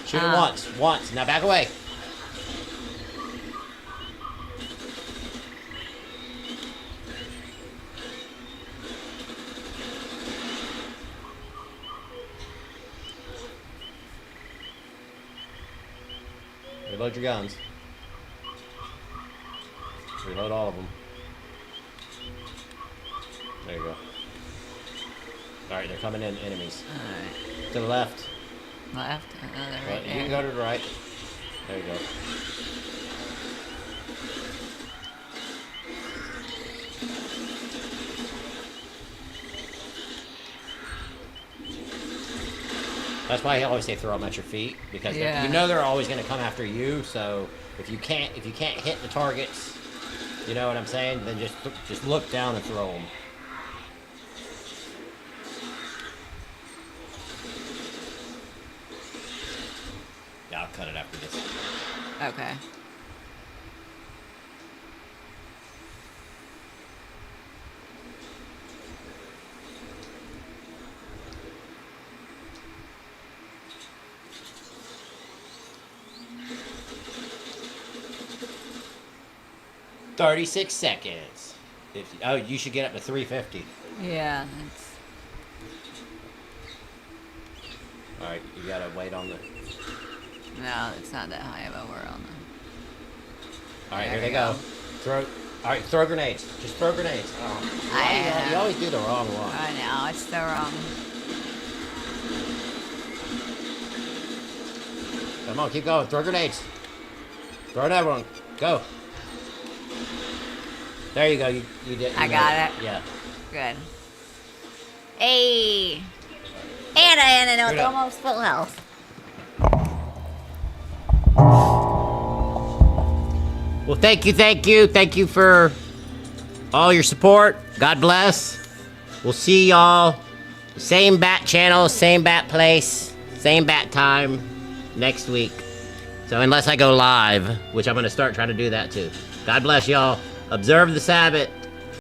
Shoot it Oh. once. Now back away. Reload your guns. Reload all of them. There you go. Alright, they're coming in, enemies. Alright. To the left. Left. Another Well, right you can there. go to the right. There you go. That's why I always say throw them at your feet, because Yeah. you know they're always going to come after you. So if you can't hit the targets, you know what I'm saying? Then just look down and throw them. cut it after this. Okay. $36 seconds. 50. Oh, you should get up to 350. Yeah. That's... All right, you gotta wait on the. No, it's not that high of a whirl. No. All right, There here they we go. go. Throw. All right, throw grenades. Just throw grenades. Oh. You always do the wrong one. I know, it's the wrong. Come on, keep going. Throw grenades. Throw another one. Go. There you go. You did. I got it. Yeah. Good. Hey! Anna with Good up. almost full health. Well, thank you for all your support. God bless. We'll see y'all. Same bat channel, same bat place, same bat time next week. So unless I go live, which I'm gonna start trying to do that too. God bless y'all. Observe the Sabbath.